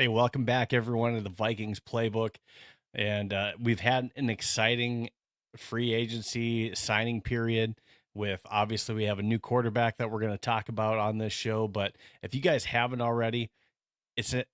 Hey, welcome back, everyone, to the Vikings Playbook. And we've had an exciting free agency signing period with obviously we have a new quarterback that we're going to talk about on this show. But if you guys haven't already, it's a,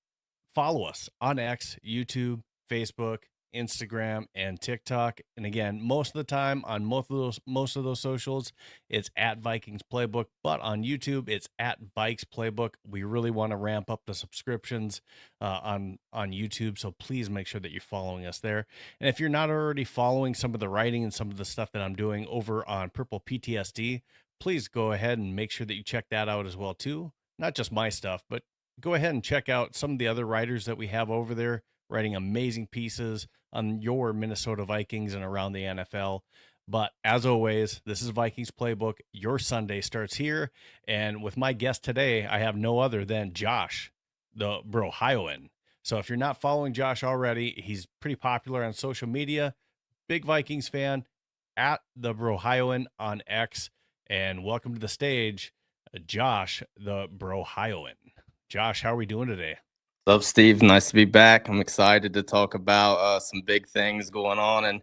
follow us on X, YouTube, Facebook, Instagram, and TikTok. And again, most of the time on most of those socials, it's at Vikings Playbook, but on YouTube, it's at Vikes Playbook. We really want to ramp up the subscriptions on YouTube, so please make sure that you're following us there. And if you're not already following some of the writing and some of the stuff that I'm doing over on Purple PTSD, please go ahead and make sure that you check that out as well too. Not just my stuff, but go ahead and check out some of the other writers that we have over there writing amazing pieces on your Minnesota Vikings and around the NFL. But as always, this is Vikings Playbook. Your Sunday starts here. And with my guest today, I have no other than Josh, the Brohioan. So if you're not following Josh already, he's pretty popular on social media. Big Vikings fan at the Brohioan on X. And welcome to the stage, Josh, the Brohioan. Josh, how are we doing today? What's up, Steve? Nice to be back. I'm excited to talk about some big things going on in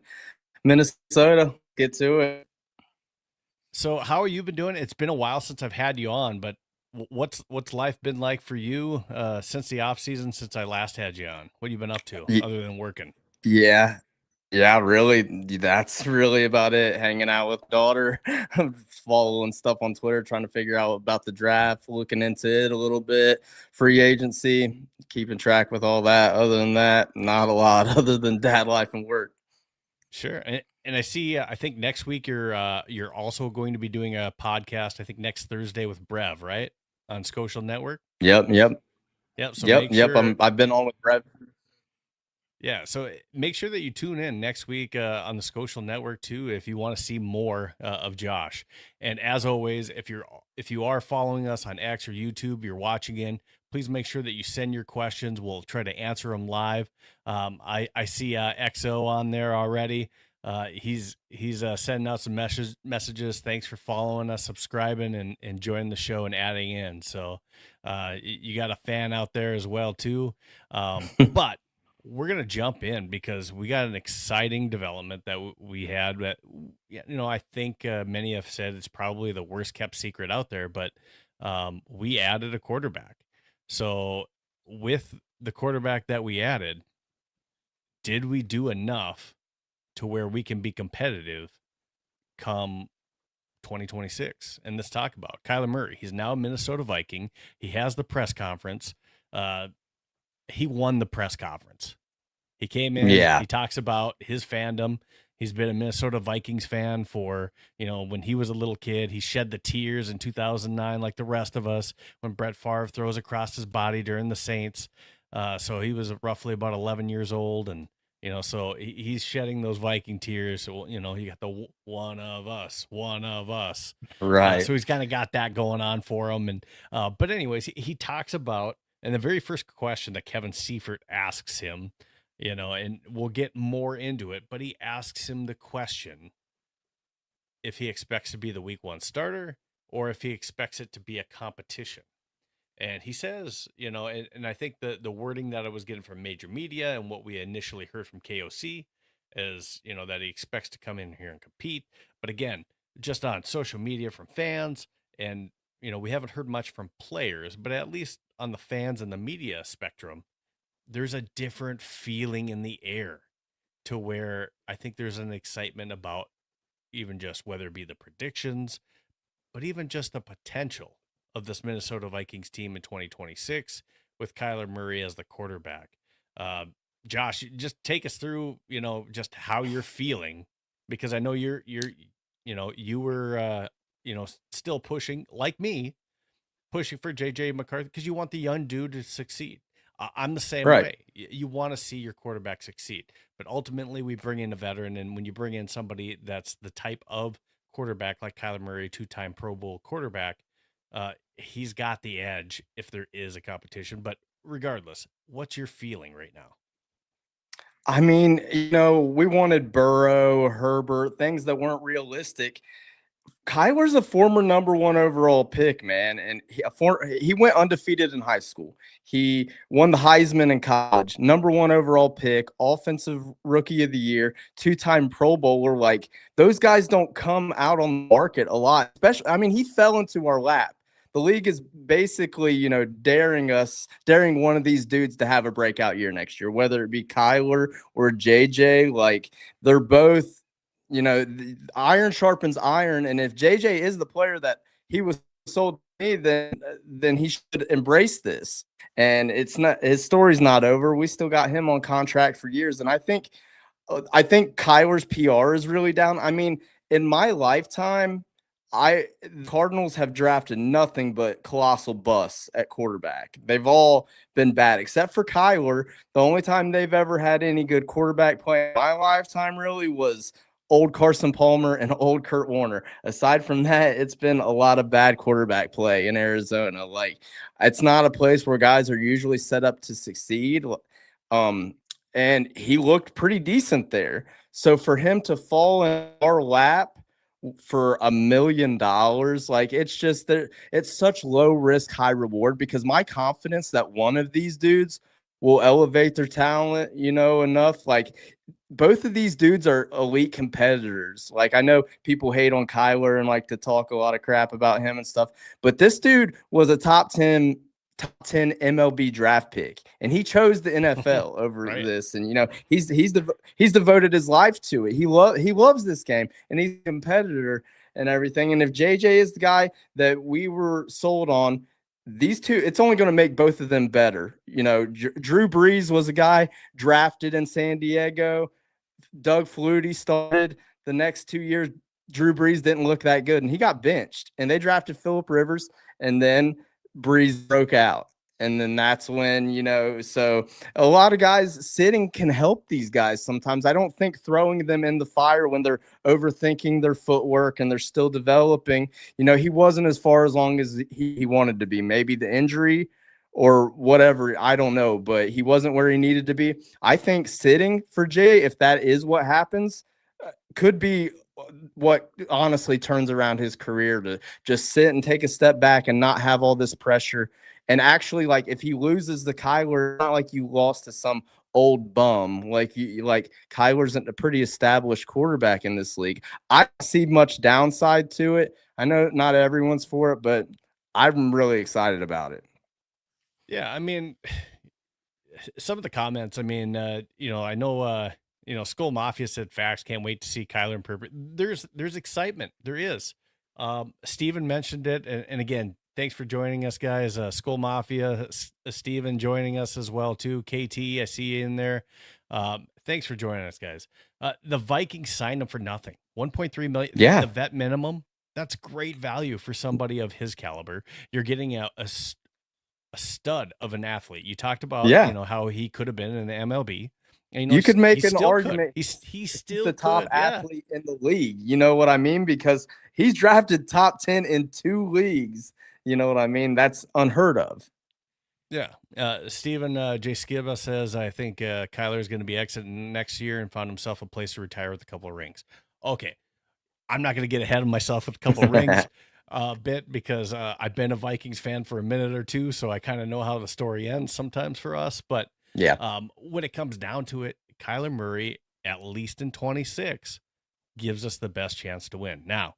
Minnesota. Get to it. So, how have you been doing? It's been a while since I've had you on, but what's life been like for you since the off season? Since I last had you on, what have you been up to Y- other than working? Yeah, yeah, really. That's really about it. Hanging out with daughter, following stuff on Twitter, trying to figure out about the draft, looking into it a little bit, free agency, keeping track with all that. Other than that, not a lot other than dad life and work. Sure, and I see. I think next week you're also going to be doing a podcast. I think next Thursday with Brev, right, on Social Network. Yep, yep, Yep. So yep, make yep. sure. I've been on with Brett. Yeah, so make sure that you tune in next week on the Social Network too if you want to see more of Josh. And as always, if you are following us on X or YouTube, you're watching in, please make sure that you send your questions. We'll try to answer them live. I see XO on there already. He's sending out some messages. Thanks for following us, subscribing, and joining the show and adding in. So you got a fan out there as well too. But we're going to jump in because we got an exciting development that we had that, I think many have said it's probably the worst kept secret out there, but we added a quarterback. So with the quarterback that we added, did we do enough to where we can be competitive come 2026? And let's talk about Kyler Murray. He's now a Minnesota Viking. He has the press conference. He won the press conference. He came in, Yeah, he talks about his fandom. He's been a Minnesota Vikings fan for, when he was a little kid. He shed the tears in 2009 like the rest of us when Brett Favre throws across his body during the Saints. So he was roughly about 11 years old. And, so he's shedding those Viking tears. So, he got the one of us. right. So he's kind of got that going on for him. And, but anyways, he talks about, and the very first question that Kevin Seifert asks him, and we'll get more into it, but he asks him the question if he expects to be the week one starter or if he expects it to be a competition. And he says, and I think the wording that I was getting from major media and what we initially heard from KOC is, that he expects to come in here and compete. But again, just on social media from fans and, we haven't heard much from players, but at least on the fans and the media spectrum, there's a different feeling in the air to where I think there's an excitement about even just whether it be the predictions, but even just the potential of this Minnesota Vikings team in 2026 with Kyler Murray as the quarterback. Uh, Josh, just take us through, just how you're feeling, because I know you were, still pushing like me, pushing for JJ McCarthy because you want the young dude to succeed. I'm the same Right. way. You want to see your quarterback succeed, but ultimately we bring in a veteran, and when you bring in somebody that's the type of quarterback like Kyler Murray, two-time Pro Bowl quarterback, he's got the edge if there is a competition. But regardless, what's your feeling right now? I mean, we wanted Burrow, Herbert, things that weren't realistic. Kyler's a former number 1 overall pick, man, and he went undefeated in high school. He won the Heisman in college, number 1 overall pick, offensive rookie of the year, 2-time Pro Bowler. Like, those guys don't come out on the market a lot. Especially, I mean, he fell into our lap. The league is basically, daring one of these dudes to have a breakout year next year, whether it be Kyler or JJ. Like, they're both, the iron sharpens iron, and if JJ is the player that he was sold to me, then he should embrace this. And it's not, his story's not over. We still got him on contract for years, and I think Kyler's PR is really down. I mean, in my lifetime, Cardinals have drafted nothing but colossal busts at quarterback. They've all been bad except for Kyler. The only time they've ever had any good quarterback play in my lifetime really was old Carson Palmer and old Kurt Warner. Aside from that, it's been a lot of bad quarterback play in Arizona. Like, it's not a place where guys are usually set up to succeed. And he looked pretty decent there. So for him to fall in our lap for $1 million, like, it's just there. It's such low risk, high reward, because my confidence that one of these dudes will elevate their talent, enough. Like, both of these dudes are elite competitors. Like, I know people hate on Kyler and like to talk a lot of crap about him and stuff, but this dude was a top 10 MLB draft pick, and he chose the NFL over Right. this. And he's devoted his life to it. He loves this game, and he's a competitor and everything. And if JJ is the guy that we were sold on, these two, it's only going to make both of them better. Drew Brees was a guy drafted in San Diego. Doug Flutie started the next 2 years. Drew Brees didn't look that good, and he got benched. And they drafted Phillip Rivers, and then Brees broke out. And then that's when, so a lot of guys sitting can help these guys sometimes. I don't think throwing them in the fire when they're overthinking their footwork and they're still developing, he wasn't as far along as he wanted to be. Maybe the injury or whatever, I don't know, but he wasn't where he needed to be. I think sitting for Jay, if that is what happens, could be what honestly turns around his career, to just sit and take a step back and not have all this pressure. And actually, like, if he loses the Kyler, not like you lost to some old bum. Like, Kyler's a pretty established quarterback in this league. I don't see much downside to it. I know not everyone's for it, but I'm really excited about it. Yeah, I mean, some of the comments, I mean, I know, Skull Mafia said facts, can't wait to see Kyler and Purple. There's excitement. There is. Steven mentioned it. And again, thanks for joining us, guys. Skull Mafia, Steven joining us as well, too. KT, I see you in there. Thanks for joining us, guys. The Vikings signed him for nothing. 1.3 million. Yeah. The vet minimum. That's great value for somebody of his caliber. You're getting a stud of an athlete. You talked about, how he could have been in the MLB. And, you could make an argument he's still the top athlete in the league. You know what I mean? Because he's drafted top 10 in 2 leagues. You know what I mean? That's unheard of. Yeah. Stephen J. Skiba says, I think Kyler is going to be exiting next year and found himself a place to retire with a couple of rings. Okay. I'm not going to get ahead of myself with a couple of rings. Bit, because I've been a Vikings fan for a minute or two, so I kind of know how the story ends sometimes for us. But yeah, when it comes down to it, Kyler Murray, at least in 26, gives us the best chance to win. Now,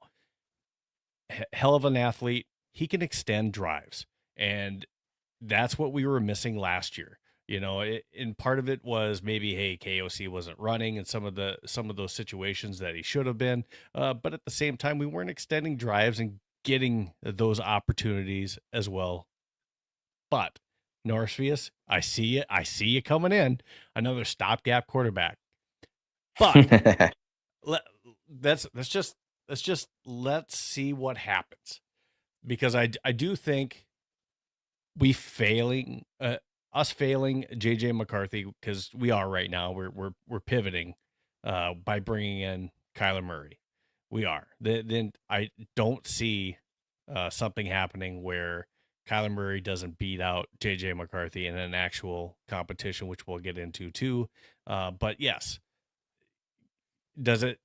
hell of an athlete, he can extend drives, and that's what we were missing last year. And part of it was maybe, hey, KOC wasn't running in some of those situations that he should have been. But at the same time, we weren't extending drives and getting those opportunities as well. But Norfius, I see it. I see you coming in. Another stopgap quarterback. But let's see what happens, because I do think us failing JJ McCarthy, because we are right now. We're pivoting by bringing in Kyler Murray. We are. Then I don't see something happening where Kyler Murray doesn't beat out JJ McCarthy in an actual competition, which we'll get into too. But yes, does it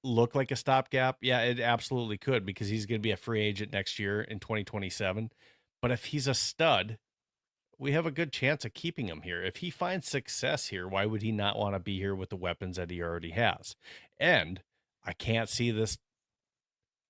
look like a stopgap? Yeah, it absolutely could, because he's going to be a free agent next year in 2027. But if he's a stud, we have a good chance of keeping him here. If he finds success here, why would he not want to be here with the weapons that he already has? And I can't see this,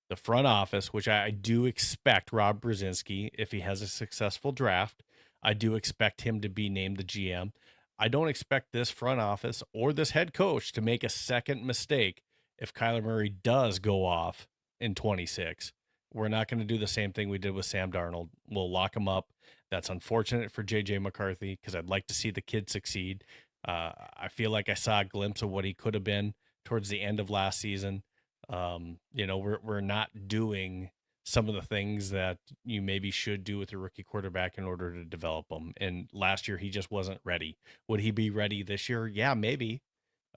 the front office, which I do expect Rob Brzezinski, if he has a successful draft, I do expect him to be named the GM. I don't expect this front office or this head coach to make a second mistake if Kyler Murray does go off in 26. We're not going to do the same thing we did with Sam Darnold. We'll lock him up. That's unfortunate for JJ McCarthy, because I'd like to see the kid succeed. I feel like I saw a glimpse of what he could have been towards the end of last season. We're not doing some of the things that you maybe should do with a rookie quarterback in order to develop them. And last year, he just wasn't ready. Would he be ready this year? Yeah, maybe.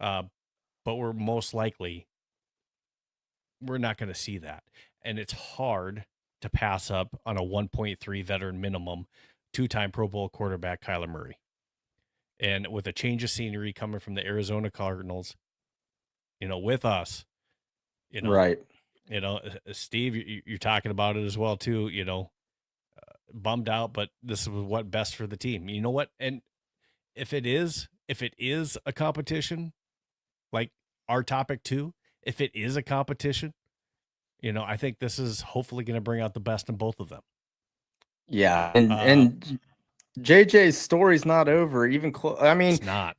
But we're most likely, we're not going to see that. And it's hard to pass up on a 1.3 veteran minimum, 2-time Pro Bowl quarterback, Kyler Murray. And with a change of scenery coming from the Arizona Cardinals, with us, Right. Steve, you're talking about it as well too, bummed out, but this is what best for the team. You know what? And if it is a competition, like our topic too, if it is a competition, I think this is hopefully going to bring out the best in both of them. Yeah. And JJ's story's not over. Even I mean, it's not.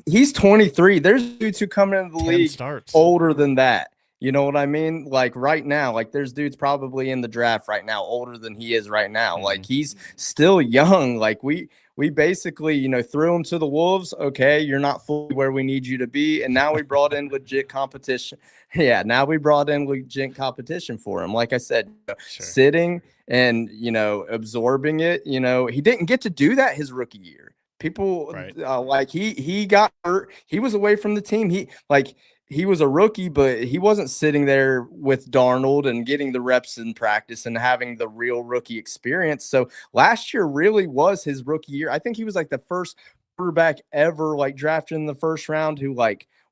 He's 23. There's dudes who come into the league older than that. You know what I mean? Like right now, like there's dudes probably in the draft right now older than he is right now. Mm-hmm. Like he's still young. Like we basically, threw him to the wolves. Okay, you're not fully where we need you to be. And now we brought in legit competition. Yeah, now we brought in legit competition for him. Like I said, sitting and, absorbing it. He didn't get to do that his rookie year. People like he got hurt. He was away from the team. He was a rookie, but he wasn't sitting there with Darnold and getting the reps in practice and having the real rookie experience. So last year really was his rookie year. I think he was like the first quarterback ever drafted in the first round who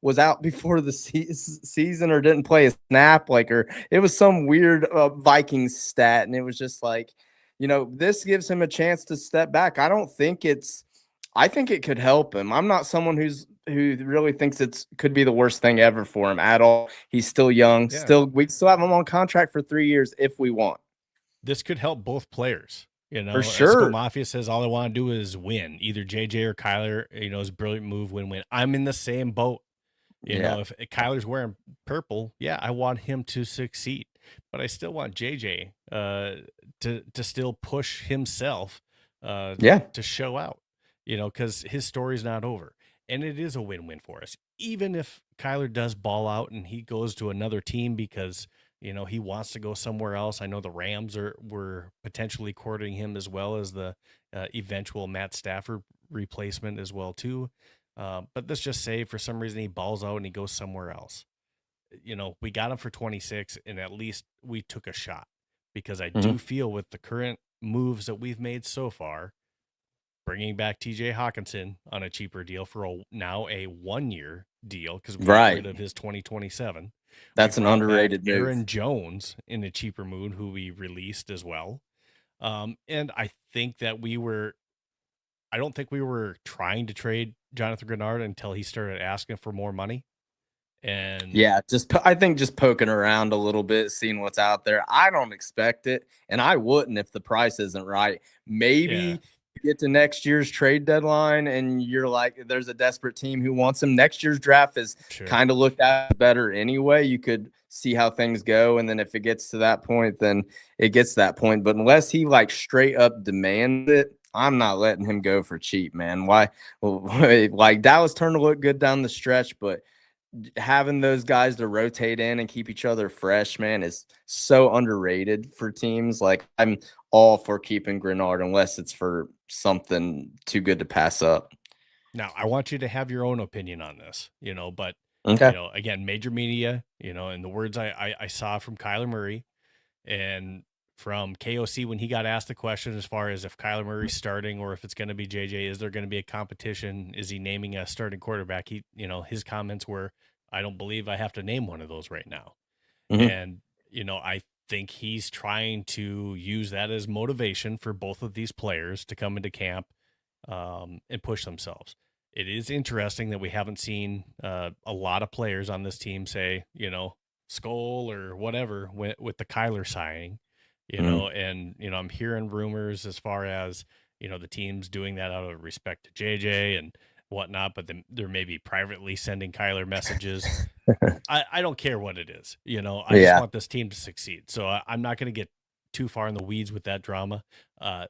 was out before the season or didn't play a snap, or it was some weird Vikings stat. And it was just this gives him a chance to step back. I think it could help him. I'm not someone who really thinks could be the worst thing ever for him at all. He's still young. Yeah. We still have him on contract for 3 years if we want. This could help both players. For sure. Mafia says all I want to do is win. Either JJ or Kyler, is a brilliant move, win-win. I'm in the same boat. If Kyler's wearing purple, I want him to succeed. But I still want JJ to still push himself to show out. Because his story's not over. And it is a win-win for us. Even if Kyler does ball out and he goes to another team because, he wants to go somewhere else. I know the Rams were potentially courting him, as well as the eventual Matt Stafford replacement as well, too. But let's just say for some reason he balls out and he goes somewhere else. We got him for 26, and at least we took a shot. Because I do feel with the current moves that we've made so far, bringing back TJ Hawkinson on a cheaper deal for now a 1-year deal, because we got rid of his 2027. That's an underrated move. Aaron Jones in a cheaper mood, who we released as well. And I think that I don't think we were trying to trade Jonathan Greenard until he started asking for more money. And I think just poking around a little bit, seeing what's out there. I don't expect it, and I wouldn't if the price isn't right. Maybe get to next year's trade deadline and you're like, there's a desperate team who wants him. Next year's draft is kind of looked at better anyway. You could see how things go. And then if it gets to that point, then it gets to that point. But unless he straight up demands it, I'm not letting him go for cheap, man. Why? Well, Dallas turned to look good down the stretch, but having those guys to rotate in and keep each other fresh, man, is so underrated for teams. I'm all for keeping Greenard unless it's for something too good to pass up. Now, I want you to have your own opinion on this, but again, major media, and the words I saw from Kyler Murray and from KOC when he got asked the question as far as if Kyler Murray's starting or if it's going to be JJ, is there going to be a competition? Is he naming a starting quarterback? His comments were, I don't believe I have to name one of those right now. Mhm. And, I think he's trying to use that as motivation for both of these players to come into camp and push themselves. It is interesting that we haven't seen a lot of players on this team say, Skull or whatever with the Kyler signing, Mhm. and, I'm hearing rumors as far as, the team's doing that out of respect to JJ and whatnot, but then they're maybe privately sending Kyler messages. I don't care what it is. I just Yeah. want this team to succeed. So I'm not going to get too far in the weeds with that drama.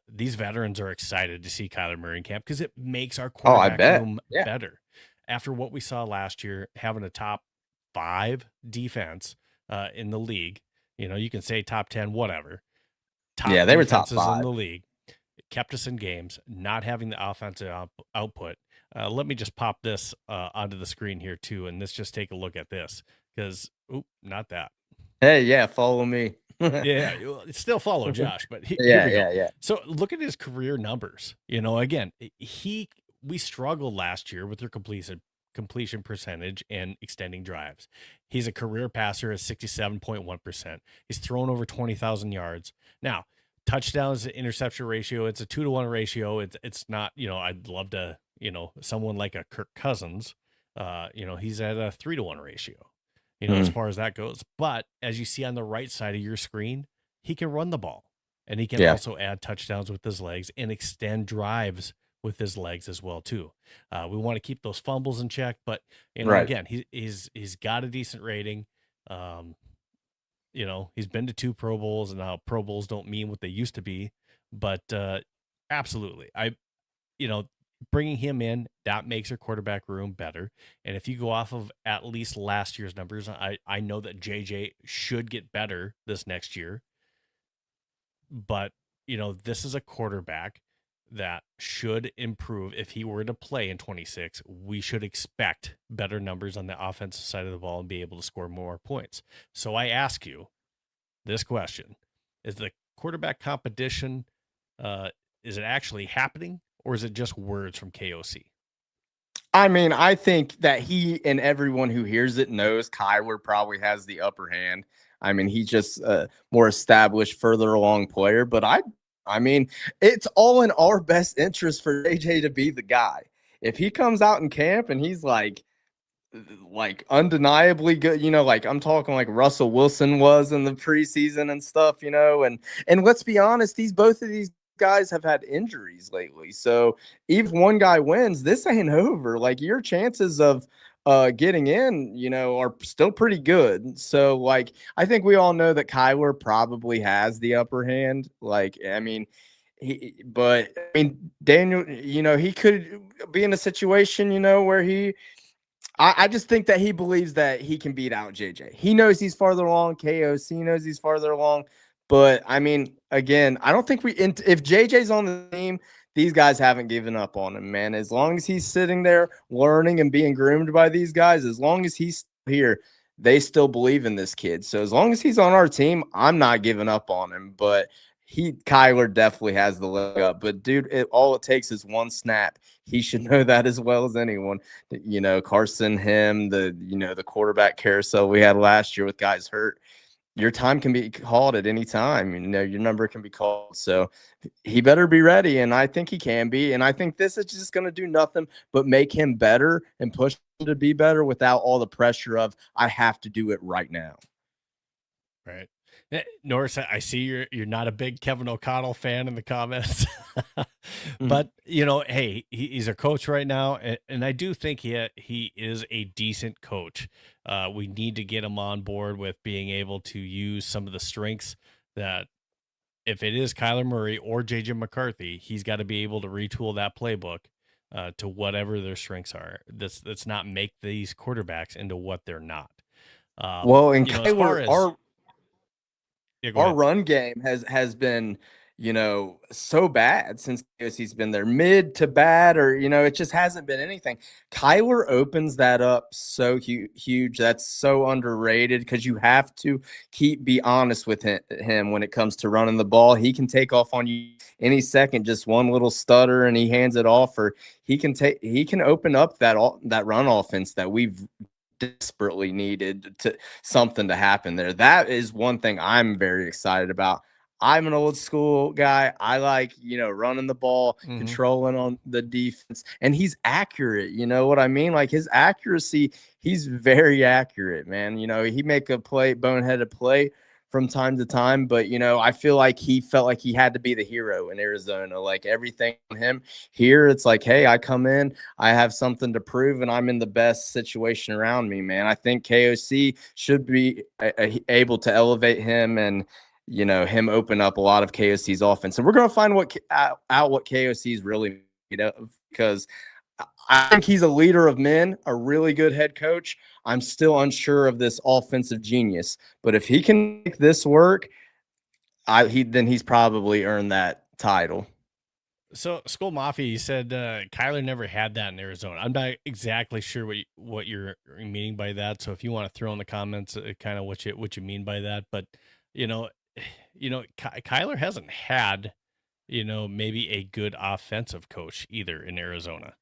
These veterans are excited to see Kyler Murray in camp because it makes our Oh, I quarterback bet. room Yeah. better. After what we saw last year, having a top 5 defense in the league, you can say top 10, whatever. Yeah, Top they were top defenses in 5. the league. It kept us in games, not having the offensive output. Let me just pop this onto the screen here too, and let's just take a look at this because, not that. Hey, yeah, follow me. Yeah, still follow Josh, but here Yeah, we go. yeah, yeah. So look at his career numbers. Again, we struggled last year with their completion percentage and extending drives. He's a career passer at 67.1%. He's thrown over 20,000 yards. Now, touchdowns to interception ratio, it's a 2-to-1 ratio. It's not, I'd love to, someone like a Kirk Cousins, he's at a 3-to-1 ratio. As Mhm. far as that goes. But as you see on the right side of your screen, he can run the ball and he can Yeah. also add touchdowns with his legs and extend drives with his legs as well too. We want to keep those fumbles in check, but Right. again, he's got a decent rating. Um, he's been to 2 Pro Bowls, and now Pro Bowls don't mean what they used to be, but absolutely, you know, bringing him in, that makes our quarterback room better. And if you go off of at least last year's numbers, I know that JJ should get better this next year. But, this is a quarterback that should improve. If he were to play in 26, we should expect better numbers on the offensive side of the ball and be able to score more points. So I ask you this question: is the quarterback competition, uh, is it actually happening, or is it just words from KOC? I mean, I think that he and everyone who hears it knows Kyler probably has the upper hand. I mean, he's just a more established, further along player. But I mean, it's all in our best interest for AJ to be the guy. If he comes out in camp and he's like undeniably good, like I'm talking like Russell Wilson was in the preseason and stuff, and let's be honest, both of these guys have had injuries lately. So even if one guy wins, this ain't over. Like your chances of getting in, are still pretty good. So like I think we all know that Kyler probably has the upper hand. Like, I mean, Daniel, he could be in a situation, where I just think that he believes that he can beat out JJ. He knows he's farther along. KOC knows he's farther along. But I mean, again, I don't think if JJ's on the team, these guys haven't given up on him, man. As long as he's sitting there learning and being groomed by these guys, as long as he's here, they still believe in this kid. So as long as he's on our team, I'm not giving up on him. But Kyler definitely has the leg up. But dude, all it takes is one snap. He should know that as well as anyone. Carson, the quarterback carousel we had last year with guys hurt. Your time can be called at any time. Your number can be called. So he better be ready. And I think he can be. And I think this is just going to do nothing but make him better and push him to be better without all the pressure of, I have to do it right now. Right. Norris, I see you're not a big Kevin O'Connell fan in the comments, but hey, he's a coach right now, and I do think he is a decent coach. We need to get him on board with being able to use some of the strengths that, if it is Kyler Murray or JJ McCarthy, he's got to be able to retool that playbook to whatever their strengths are. Let's not make these quarterbacks into what they're not. Well, and As far Kyler, as yeah, go our ahead. run game has been, so bad since he's been there, mid to bad, or it just hasn't been anything. Kyler opens that up so huge. That's so underrated because you have to be honest with him when it comes to running the ball. He can take off on you any second, just one little stutter and he hands it off, or he can open up that run offense that we've desperately needed something to happen there. That is one thing I'm very excited about. I'm an old school guy. I like, running the ball, controlling on the defense, and he's accurate. You know what I mean? Like his accuracy, he's very accurate, man. He make a boneheaded play from time to time, but I feel like he felt like he had to be the hero in Arizona. Like everything on him. Here, it's like, hey, I come in, I have something to prove, and I'm in the best situation around me, man. I think KOC should be able to elevate him and him open up a lot of KOC's offense. And we're going to find out what KOC's really made of, because I think he's a leader of men, a really good head coach. I'm still unsure of this offensive genius, but if he can make this work, then he's probably earned that title. So, Skull Mafia, you said Kyler never had that in Arizona. I'm not exactly sure what you're meaning by that. So, if you want to throw in the comments, kind of what you mean by that, but Kyler hasn't had, maybe a good offensive coach either in Arizona.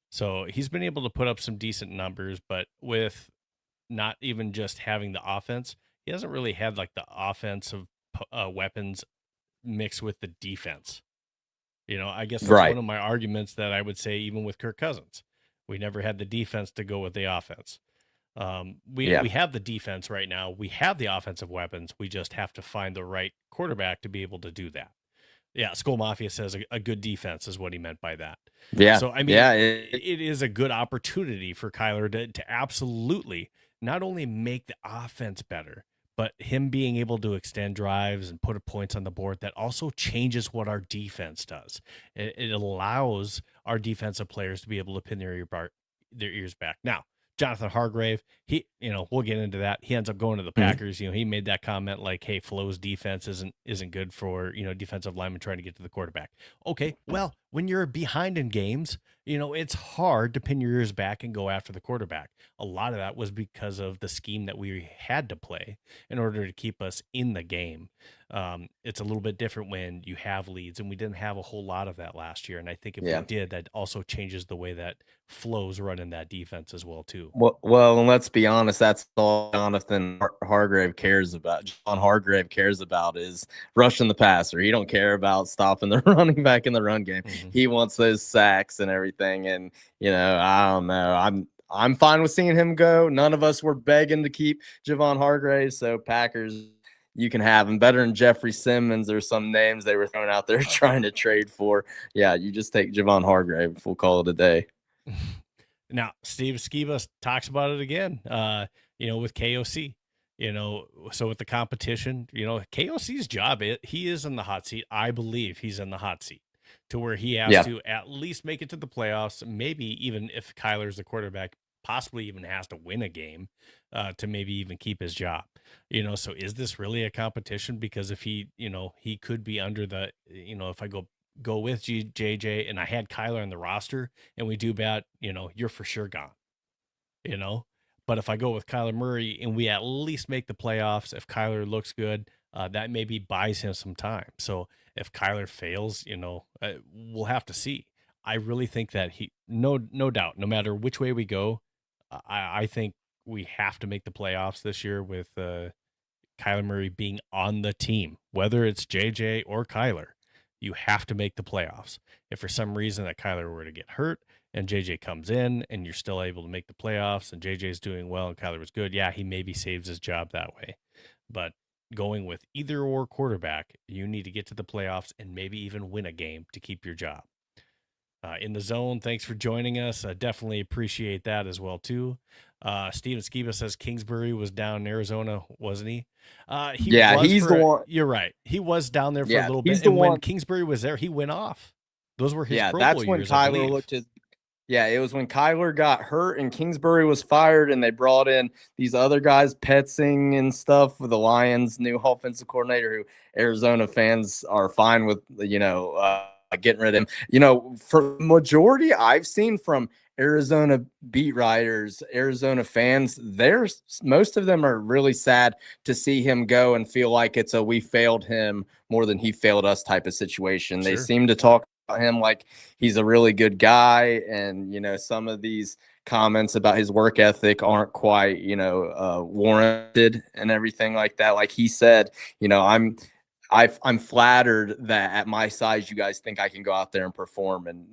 So he's been able to put up some decent numbers, but with not even just having the offense, he hasn't really had like the offensive weapons mixed with the defense. I guess that's one of my arguments that I would say, even with Kirk Cousins, we never had the defense to go with the offense. We have the defense right now. We have the offensive weapons. We just have to find the right quarterback to be able to do that. Yeah, Skull Mafia says a good defense is what he meant by that. Yeah. So, I mean, it is a good opportunity for Kyler to absolutely not only make the offense better, but him being able to extend drives and put points on the board. That also changes what our defense does. It allows our defensive players to be able to pin their ears back. Now, Jonathan Hargrave, we'll get into that. He ends up going to the Packers. He made that comment like, hey, Flo's defense isn't good for, defensive linemen trying to get to the quarterback. Okay, well, when you're behind in games, it's hard to pin your ears back and go after the quarterback. A lot of that was because of the scheme that we had to play in order to keep us in the game. It's a little bit different when you have leads, and we didn't have a whole lot of that last year. And I think if we did, that also changes the way that Flo's running that defense as well, too. Well, and let's be honest, that's all Jonathan Hargrave cares about. John Hargrave cares about is rushing the passer. He don't care about stopping the running back in the run game. He wants those sacks and everything. And, I don't know. I'm fine with seeing him go. None of us were begging to keep Javon Hargrave. So Packers, you can have him. Better than Jeffrey Simmons or some names they were throwing out there trying to trade for. Yeah, you just take Javon Hargrave. We'll call it a day. Now, Steve Skiba talks about it again, with KOC, so with the competition, KOC's job, he is in the hot seat. I believe he's in the hot seat to where he has to at least make it to the playoffs. Maybe even if Kyler's the quarterback, possibly even has to win a game to maybe even keep his job. So is this really a competition? Because if he could be under the, if I go with JJ and I had Kyler on the roster and we do bad, you're for sure gone, but if I go with Kyler Murray and we at least make the playoffs, if Kyler looks good, that maybe buys him some time. So if Kyler fails, we'll have to see. I really think that no doubt, no matter which way we go, I think we have to make the playoffs this year with Kyler Murray being on the team, whether it's JJ or Kyler. You have to make the playoffs. If for some reason that Kyler were to get hurt and JJ comes in and you're still able to make the playoffs and JJ's doing well and Kyler was good, he maybe saves his job that way. But going with either or quarterback, you need to get to the playoffs and maybe even win a game to keep your job. In the zone, thanks for joining us. I definitely appreciate that as well, too. Steven Skiba says Kingsbury was down in Arizona, wasn't he? He's the one. You're right. He was down there for a little bit. And when Kingsbury was there, he went off. Those were his Pro Bowl years, Kyler looked his. Yeah, it was when Kyler got hurt and Kingsbury was fired, and they brought in these other guys, Petzing and stuff, with the Lions' new offensive coordinator, who Arizona fans are fine with, getting rid of him. For majority I've seen from Arizona beat writers, Arizona fans, most of them are really sad to see him go and feel like it's a we failed him more than he failed us type of situation. Sure. They seem to talk him like he's a really good guy, and some of these comments about his work ethic aren't quite warranted and everything like that. Like he said, I'm flattered that at my size you guys think I can go out there and perform and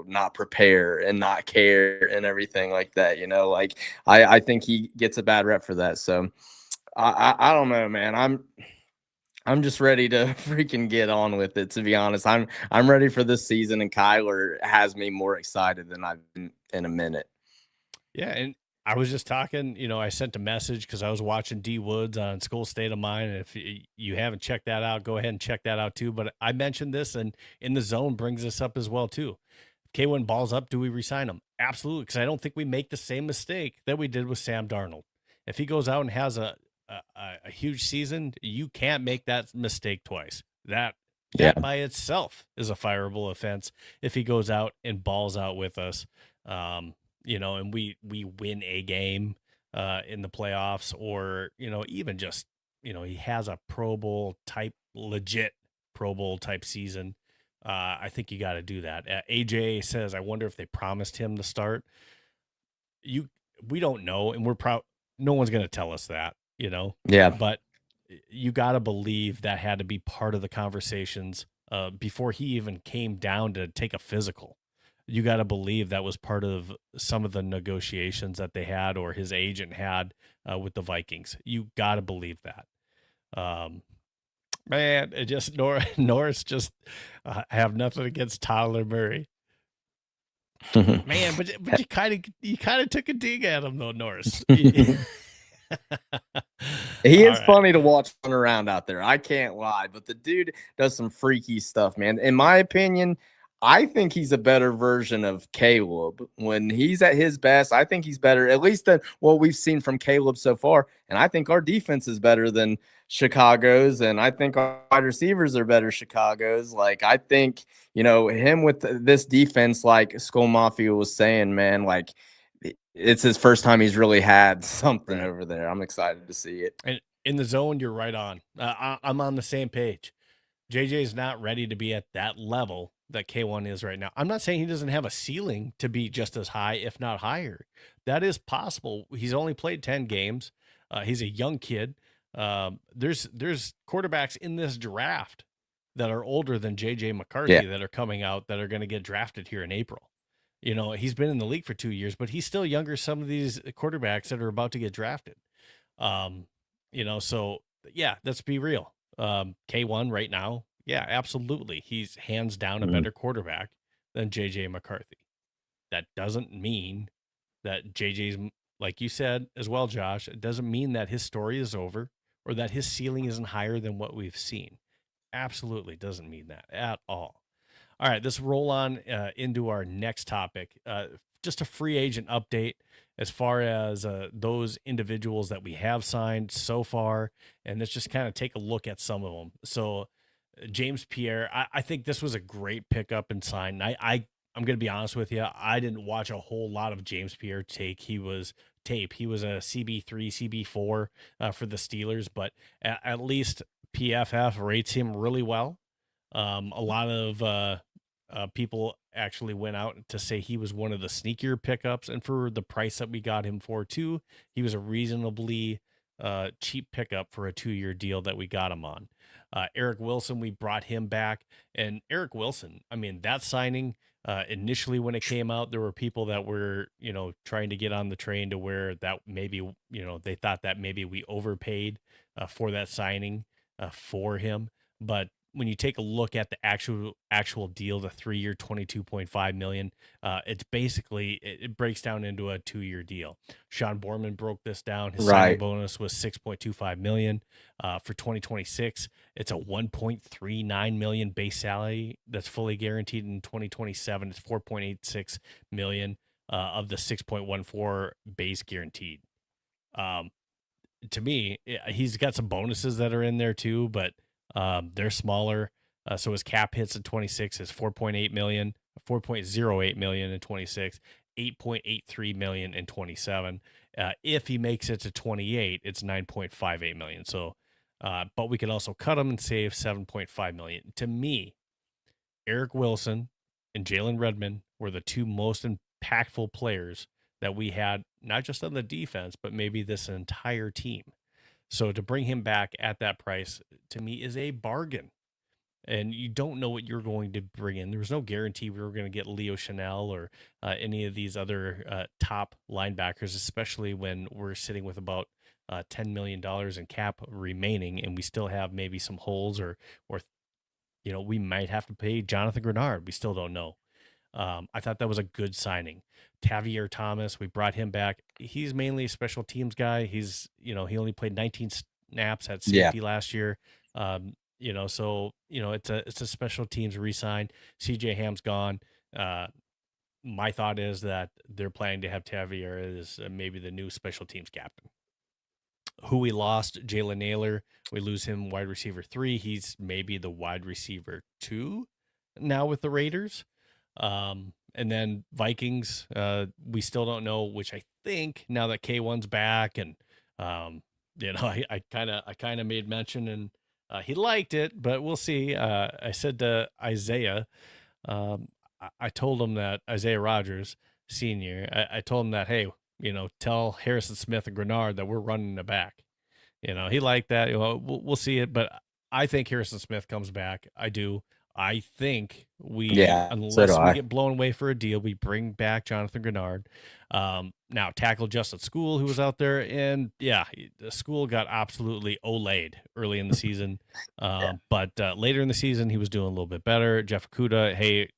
not prepare and not care and everything like that. Like I think he gets a bad rep for that. So I don't know, man. I'm just ready to freaking get on with it, to be honest. I'm ready for this season, and Kyler has me more excited than I've been in a minute. Yeah, and I was just talking, I sent a message because I was watching D Woods on School State of Mind. And if you haven't checked that out, go ahead and check that out too. But I mentioned this, and In the Zone brings this up as well too. K1 balls up, do we resign him? Absolutely, because I don't think we make the same mistake that we did with Sam Darnold. If he goes out and has a huge season, you can't make that mistake twice. That by itself is a fireable offense if he goes out and balls out with us. And we win a game in the playoffs, or even just he has a Pro Bowl type, legit Pro Bowl type season. I think you got to do that. AJ says, I wonder if they promised him the start. We don't know, and no one's going to tell us that, Yeah. But you got to believe that had to be part of the conversations before he even came down to take a physical. You got to believe that was part of some of the negotiations that they had, or his agent had with the Vikings. You got to believe that. Man, it just Norris just I have nothing against Tyler Murray. Man, but you kind of took a dig at him though, Norris. He is funny to watch run around out there. I can't lie, but the dude does some freaky stuff, man. In my opinion, I think he's a better version of Caleb. When he's at his best, I think he's better, at least than what we've seen from Caleb so far. And I think our defense is better than Chicago's, and I think our wide receivers are better Chicago's. Like, I think, him with this defense, like Skull Mafia was saying, man, like, it's his first time he's really had something over there. I'm excited to see it. And In the Zone, you're right on. I'm on the same page. JJ's not ready to be at that level that K1 is right now. I'm not saying he doesn't have a ceiling to be just as high, if not higher. That is possible. He's only played 10 games. He's a young kid. There's quarterbacks in this draft that are older than JJ McCarthy that are coming out that are going to get drafted here in April. He's been in the league for 2 years, but he's still younger. Some of these quarterbacks that are about to get drafted. So yeah, let's be real. K1 right now, yeah, absolutely. He's hands down a better quarterback than JJ McCarthy. That doesn't mean that JJ's, like you said as well, Josh, it doesn't mean that his story is over or that his ceiling isn't higher than what we've seen. Absolutely doesn't mean that at all. All right, let's roll on into our next topic. Just a free agent update as far as those individuals that we have signed so far. And let's just kind of take a look at some of them. So James Pierre, I think this was a great pickup and sign. I'm going to be honest with you. I didn't watch a whole lot of James Pierre tape. He was a CB3, CB4 for the Steelers, but at least PFF rates him really well. A lot of people actually went out to say he was one of the sneakier pickups, and for the price that we got him for too, he was a reasonably cheap pickup for a 2-year deal that we got him on. Eric Wilson, we brought him back, and Eric Wilson, I mean, that signing initially when it came out, there were people that were, trying to get on the train to where that maybe, they thought that maybe we overpaid for that signing for him. But when you take a look at the actual deal, the 3-year, $22.5 million, it's basically, it breaks down into a 2-year deal. Sean Borman broke this down. His signing bonus was $6.25 million for 2026. It's a $1.39 million base salary that's fully guaranteed. In 2027, it's $4.86 million of the $6.14 base guaranteed. To me, he's got some bonuses that are in there too, but they're smaller. So his cap hits in 26 is 4.8 million, 4.08 million in 26, 8.83 million in 27. If he makes it to 28, it's 9.58 million. So, but we could also cut him and save 7.5 million. To me, Eric Wilson and Jalen Redmond were the two most impactful players that we had, not just on the defense, but maybe this entire team. So to bring him back at that price, to me, is a bargain. And you don't know what you're going to bring in. There was no guarantee we were going to get Leo Chanel or any of these other top linebackers, especially when we're sitting with about $10 million in cap remaining, and we still have maybe some holes, or we might have to pay Jonathan Greenard. We still don't know. I thought that was a good signing. Tavier Thomas, we brought him back. He's mainly a special teams guy. He only played 19 snaps at safety last year. So it's a special teams re-sign. CJ Ham's gone. My thought is that they're planning to have Tavier as maybe the new special teams captain. Who we lost, Jalen Naylor. We lose him, wide receiver 3. He's maybe the wide receiver 2 now with the Raiders. And then Vikings, we still don't know, which I think now that K1's back, and I kind of made mention, and he liked it, but we'll see. I said to Isaiah, I told him that Isaiah Rodgers Sr., I told him that, hey, tell Harrison Smith and Greenard that we're running the back. He liked that. We'll see it, but I think Harrison Smith comes back. I do. I think unless we get blown away for a deal, we bring back Jonathan Greenard. Now tackle Justin School, who was out there, and the School got absolutely olayed early in the season. But later in the season, he was doing a little bit better. Jeff Okudah, hey,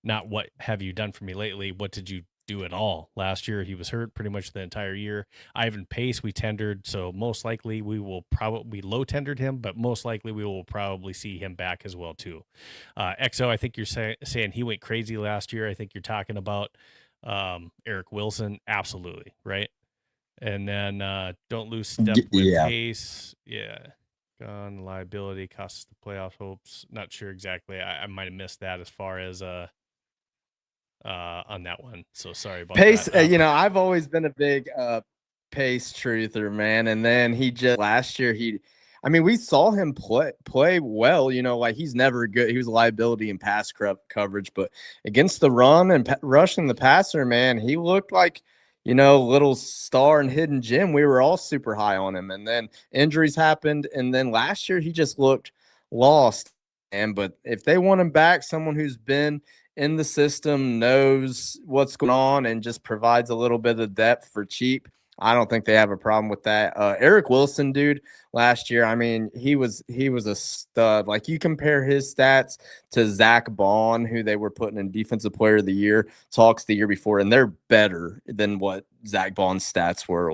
not what have you done for me lately? What did you do at all? Last year, he was hurt pretty much the entire year. Ivan Pace, we tendered, so most likely we will probably low tendered him, but most likely we will probably see him back as well too. XO, I think you're saying he went crazy last year. I think you're talking about Eric Wilson. Absolutely, right? And then don't lose step with Pace. Yeah. Gone, liability, costs us the playoff hopes. Not sure exactly. I might have missed that as far as on that one. So sorry about Pace. that. I've always been a big Pace truther, man. And then he just last year we saw him play well. He's never good. He was a liability in pass coverage, but against the run and rushing the passer, man, he looked like little star and hidden gem. We were all super high on him, and then injuries happened, and then last year he just looked lost. But if they want him back, someone who's been in the system, knows what's going on, and just provides a little bit of depth for cheap, I don't think they have a problem with that. Eric Wilson, dude, last year, he was a stud. Like, you compare his stats to Zach Bond, who they were putting in Defensive Player of the Year talks the year before, and they're better than what Zach Bond's stats were.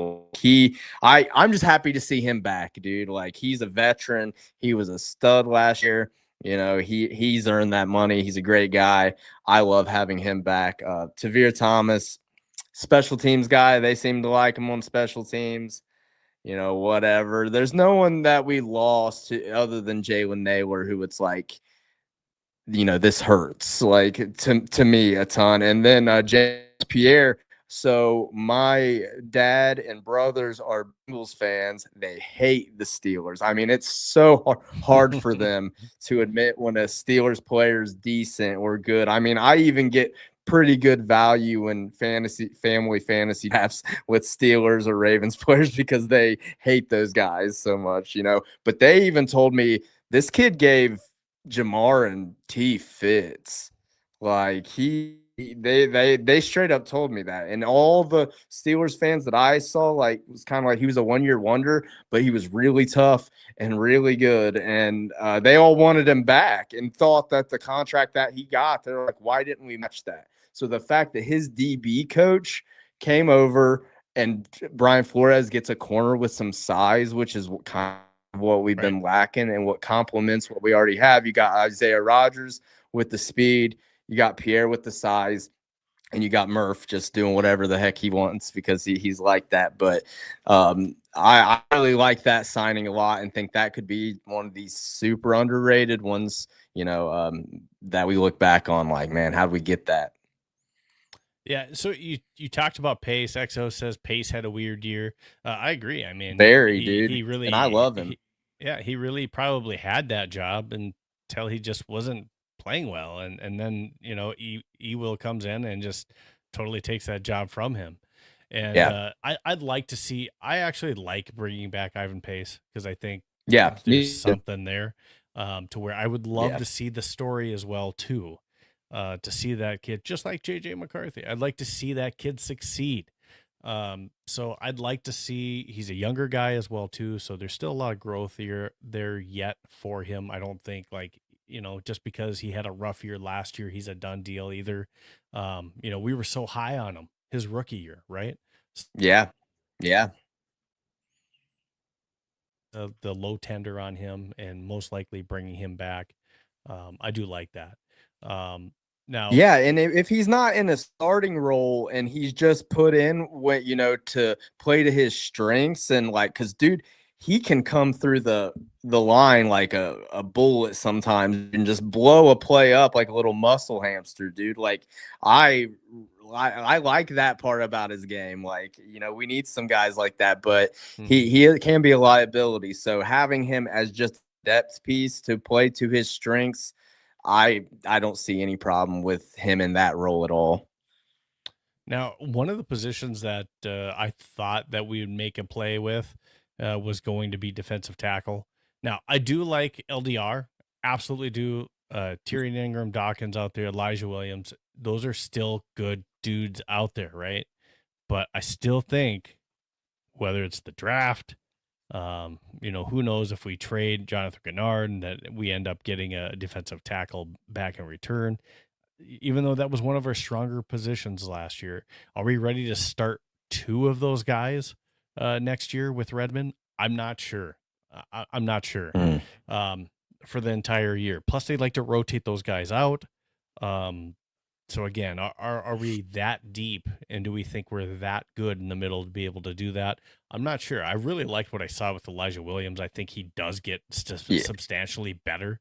I'm just happy to see him back, dude. Like, he's a veteran. He was a stud last year. He's earned that money. He's a great guy. I love having him back. Tavier Thomas, special teams guy. They seem to like him on special teams. Whatever. There's no one that we lost other than Jalen Naylor, who it's like, this hurts, like, to me a ton. And then James Pierre. So my dad and brothers are Bengals fans. They hate the Steelers. it's so hard for them to admit when a Steelers player is decent or good. I even get pretty good value in family fantasy drafts with Steelers or Ravens players because they hate those guys so much, But they even told me this kid gave Jamar and T fits. Like, they straight up told me that. And all the Steelers fans that I saw, like, was kind of like he was a one-year wonder, but he was really tough and really good. And they all wanted him back and thought that the contract that he got, they're like, why didn't we match that? So the fact that his DB coach came over and Brian Flores gets a corner with some size, which is kind of what we've been lacking and what complements what we already have. You got Isaiah Rodgers with the speed. You got Pierre with the size, and you got Murph just doing whatever the heck he wants because he's like that. But I really like that signing a lot and think that could be one of these super underrated ones, that we look back on like, man, how did we get that? Yeah, so you talked about Pace. XO says Pace had a dude. I agree. Very, he dude. really, and I love him. He really probably had that job tell he just wasn't playing well. And then, Will comes in and just totally takes that job from him. And Yeah. I'd like to see, I actually like bringing back Ivan Pace because I think Yeah. there's something there to where I would love Yeah. to see the story as well, too. To see that kid, just like JJ McCarthy, I'd like to see that kid succeed. So I'd like to see, he's a younger guy as well too. So there's still a lot of growth there yet for him. I don't think just because he had a rough year last year, he's a done deal either. We were so high on him his rookie year, right? Yeah. Yeah. The low tender on him and most likely bringing him back. I do like that. Now, yeah, and if he's not in a starting role and he's just put in what to play to his strengths and because dude, he can come through the line like a bullet sometimes and just blow a play up like a little muscle hamster, dude. I like that part about his game. We need some guys like that, but he can be a liability. So having him as just a depth piece to play to his strengths, I don't see any problem with him in that role at all. Now, one of the positions that I thought that we would make a play with was going to be defensive tackle. Now, I do like LDR, absolutely do. Tyrion Ingram, Dawkins out there, Elijah Williams, those are still good dudes out there, right? But I still think whether it's the draft, who knows if we trade Jonathan Greenard and that we end up getting a defensive tackle back in return, even though that was one of our stronger positions last year. Are we ready to start two of those guys next year with Redmond? I'm not sure. I'm not sure for the entire year. Plus, they like to rotate those guys out. So again, are we that deep, and do we think we're that good in the middle to be able to do that? I'm not sure. I really liked what I saw with Elijah Williams. I think he does get substantially better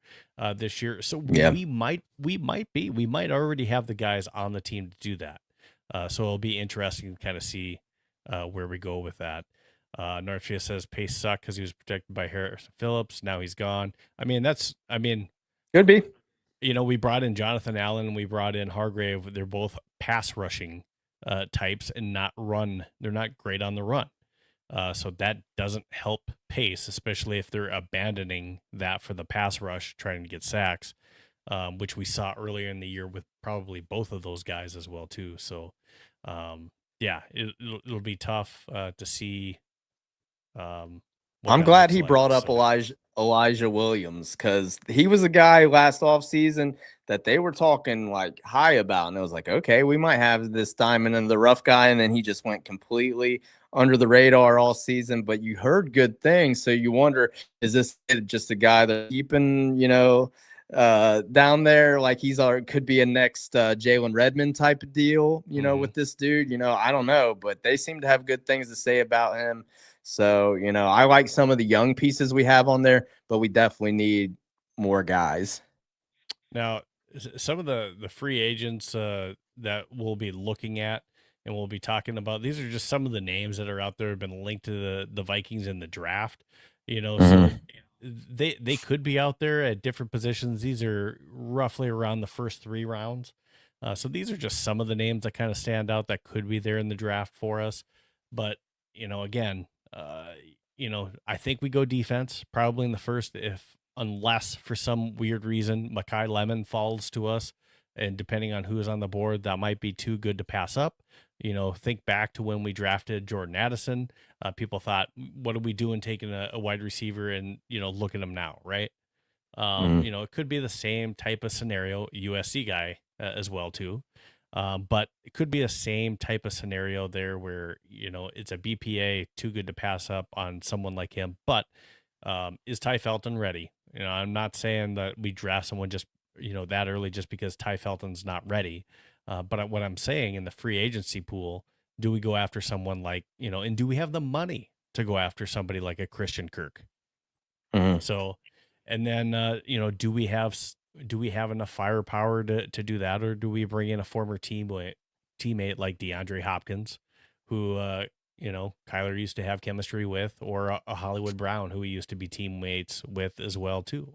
this year. So we might already have the guys on the team to do that. So it'll be interesting to kind of see where we go with that. Northfield says Pace sucked because he was protected by Harrison Phillips. Now he's gone. Could be. We brought in Jonathan Allen and we brought in Hargrave. They're both pass rushing types and not run. They're not great on the run. So that doesn't help Pace, especially if they're abandoning that for the pass rush, trying to get sacks, which we saw earlier in the year with probably both of those guys as well, too. So, it'll be tough to see. I'm glad he brought up Elijah Williams because he was a guy last offseason that they were talking high about. And it was okay, we might have this diamond in the rough guy. And then he just went completely under the radar all season. But you heard good things. So you wonder, is this just a guy that's keeping, down there could be a next Jalen Redmond type of deal, with this dude? I don't know. But they seem to have good things to say about him. So, I like some of the young pieces we have on there, but we definitely need more guys. Now, some of the free agents that we'll be looking at and we'll be talking about, these are just some of the names that are out there have been linked to the Vikings in the draft, so they could be out there at different positions. These are roughly around the first 3 rounds. So these are just some of the names that kind of stand out that could be there in the draft for us. But, again, I think we go defense probably in the first, unless for some weird reason Mekhi Lemon falls to us, and depending on who's on the board, that might be too good to pass up. Think back to when we drafted Jordan Addison. People thought, what are we doing taking a wide receiver, and look at him now, right? It could be the same type of scenario, USC guy as well too. But it could be the same type of scenario there where, it's a BPA too good to pass up on someone like him. But is Ty Felton ready? I'm not saying that we draft someone just, that early just because Ty Felton's not ready. But what I'm saying, in the free agency pool, do we go after someone like, and do we have the money to go after somebody like a Christian Kirk? So, and then, do we have enough firepower to do that, or do we bring in a former teammate like DeAndre Hopkins, who Kyler used to have chemistry with, or a Hollywood Brown, who he used to be teammates with as well too?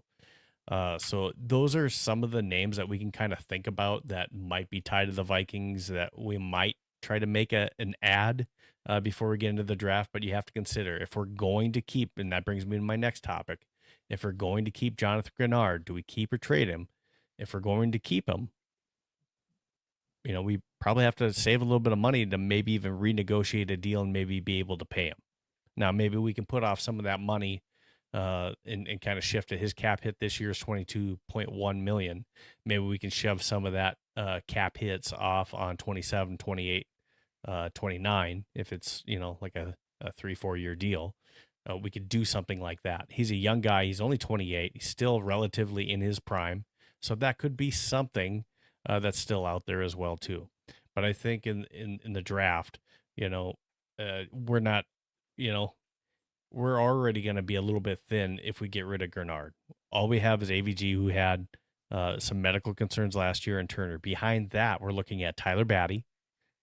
So those are some of the names that we can kind of think about that might be tied to the Vikings that we might try to make an ad before we get into the draft. But you have to consider if we're going to keep, and that brings me to my next topic. If we're going to keep Jonathan Greenard, do we keep or trade him? If we're going to keep him, we probably have to save a little bit of money to maybe even renegotiate a deal and maybe be able to pay him. Now, maybe we can put off some of that money and kind of shift it. His cap hit this year is 22.1 million. Maybe we can shove some of that cap hits off on 27, 28, 29 if it's, like a 3-4 year deal. We could do something like that. He's a young guy. He's only 28. He's still relatively in his prime. So that could be something that's still out there as well too. But I think in the draft, we're not, we're already going to be a little bit thin if we get rid of Greenard. All we have is AVG, who had some medical concerns last year, and Turner. Behind that, we're looking at Tyler Batty,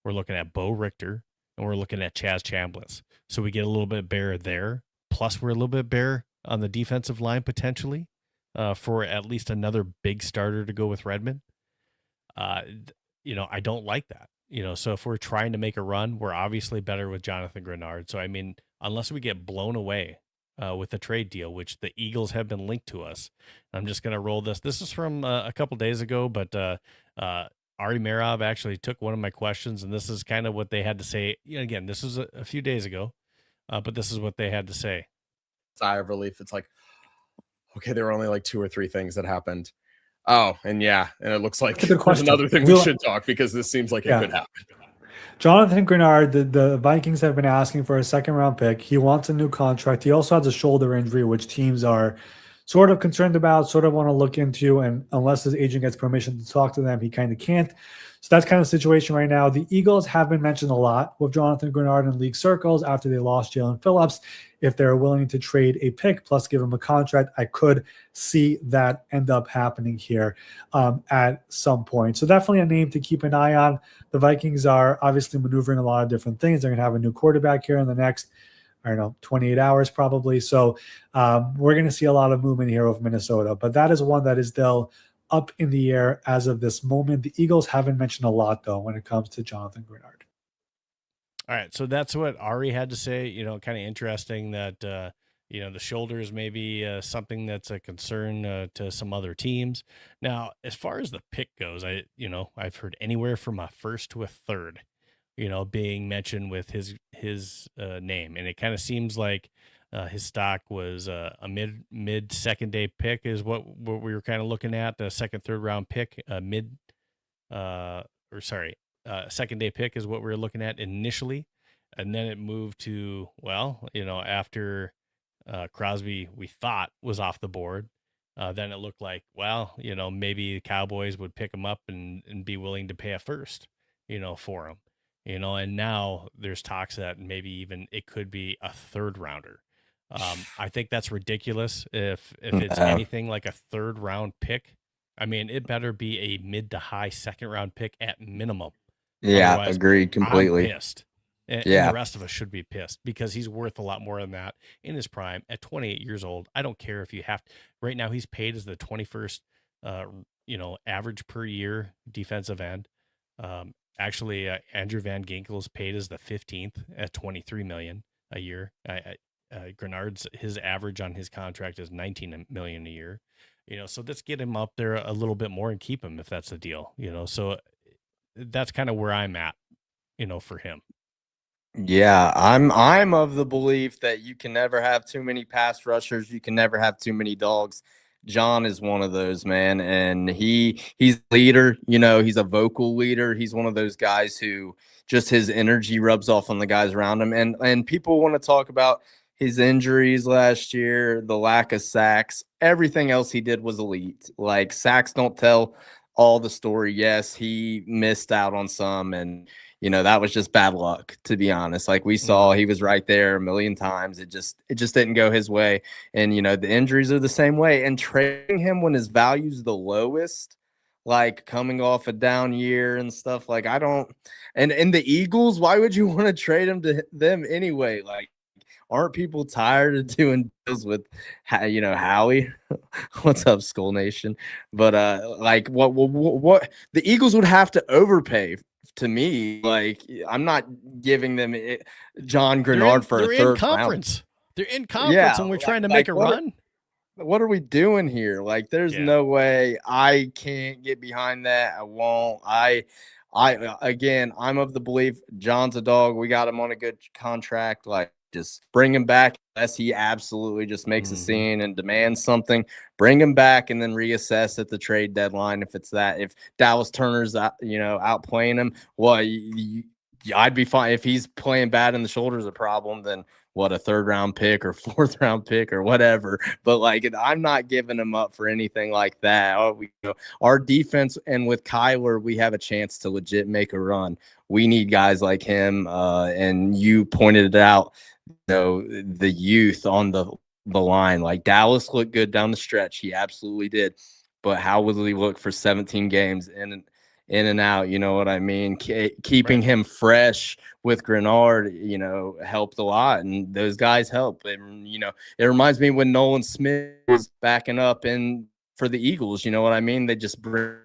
we're looking at Bo Richter, and we're looking at Chaz Chambliss. So we get a little bit bare there. Plus, we're a little bit bare on the defensive line potentially for at least another big starter to go with Redmond. I don't like that. So if we're trying to make a run, we're obviously better with Jonathan Greenard. So, I mean, unless we get blown away with the trade deal, which the Eagles have been linked to us, I'm just going to roll this. This is from a couple days ago, but Ari Merov actually took one of my questions, and this is kind of what they had to say. Again, this was a few days ago, but this is what they had to say. Sigh of relief. It's like, okay, there were only like 2 or 3 things that happened. Oh, and it looks like there's another thing we should talk, because this seems like it could happen. Jonathan Greenard, the Vikings have been asking for a second-round pick. He wants a new contract. He also has a shoulder injury, which teams are sort of concerned about, sort of want to look into, and unless his agent gets permission to talk to them, he kind of can't. So that's kind of the situation right now. The Eagles have been mentioned a lot with Jonathan Greenard in league circles after they lost Jalen Phillips. If they're willing to trade a pick plus give him a contract, I could see that end up happening here at some point. So definitely a name to keep an eye on. The Vikings are obviously maneuvering a lot of different things. They're going to have a new quarterback here in the next, 28 hours probably. So we're going to see a lot of movement here with Minnesota. But that is one that is still up in the air as of this moment. The Eagles haven't mentioned a lot, though, when it comes to Jonathan Greenard. All right, so that's what Ari had to say. Kind of interesting that the shoulders may be something that's a concern to some other teams. Now, as far as the pick goes, I've heard anywhere from a first to a third, being mentioned with his name, and it kind of seems like his stock was a mid second day pick is what we were kind of looking at, the second, third round pick, second day pick is what we were looking at initially. And then it moved to, after Crosby, we thought was off the board. Then it looked like, maybe the Cowboys would pick him up and be willing to pay a first, for him, and now there's talks that maybe even it could be a third rounder. I think that's ridiculous. If it's anything like a third round pick, I mean, it better be a mid to high second round pick at minimum. Yeah, Otherwise, agreed completely. I'm pissed. And Yeah. the rest of us should be pissed because he's worth a lot more than that in his prime at 28 years old. I don't care if you have right now, he's paid as the 21st, average per year defensive end. Actually, Andrew Van Ginkel is paid as the 15th at $23 million a year. Greenard's his average on his contract is $19 million a year. So let's get him up there a little bit more and keep him if that's the deal. So that's kind of where I'm at, for him. Yeah, I'm of the belief that you can never have too many pass rushers. You can never have too many dogs. John is one of those, man, and he's a leader. He's a vocal leader. He's one of those guys who just his energy rubs off on the guys around him. And people want to talk about his injuries last year, the lack of sacks. Everything else he did was elite. Like, sacks don't tell all the story. Yes, he missed out on some, and that was just bad luck, to be honest. Like, we saw, he was right there a million times. It just didn't go his way. And, the injuries are the same way. And trading him when his value's the lowest, like coming off a down year and stuff, like, I don't. And the Eagles, why would you want to trade him to them anyway? Like, aren't people tired of doing deals with, Howie? What's up, Skull Nation? But like, what the Eagles would have to overpay to me. Like, I'm not giving them John Greenard for a third conference. round. They're in conference, and we're trying to make a run. What are we doing here? Like, there's no way. I can't get behind that. I won't. Again, I'm of the belief John's a dog. We got him on a good contract. Like, just bring him back unless he absolutely just makes a scene and demands something. Bring him back and then reassess at the trade deadline. If Dallas Turner's outplaying him, well, I'd be fine. If he's playing bad and the shoulder's a problem, then what, a third round pick or fourth round pick or whatever. But like, I'm not giving him up for anything like that. Our defense, and with Kyler, we have a chance to legit make a run. We need guys like him. And you pointed it out, the youth on the line. Like, Dallas looked good down the stretch. He absolutely did. But how will he look for 17 games in and out? You know what I mean? Keeping him fresh with Greenard, helped a lot, and those guys help. And it reminds me when Nolan Smith was backing up in for the Eagles. You know what I mean? They just bring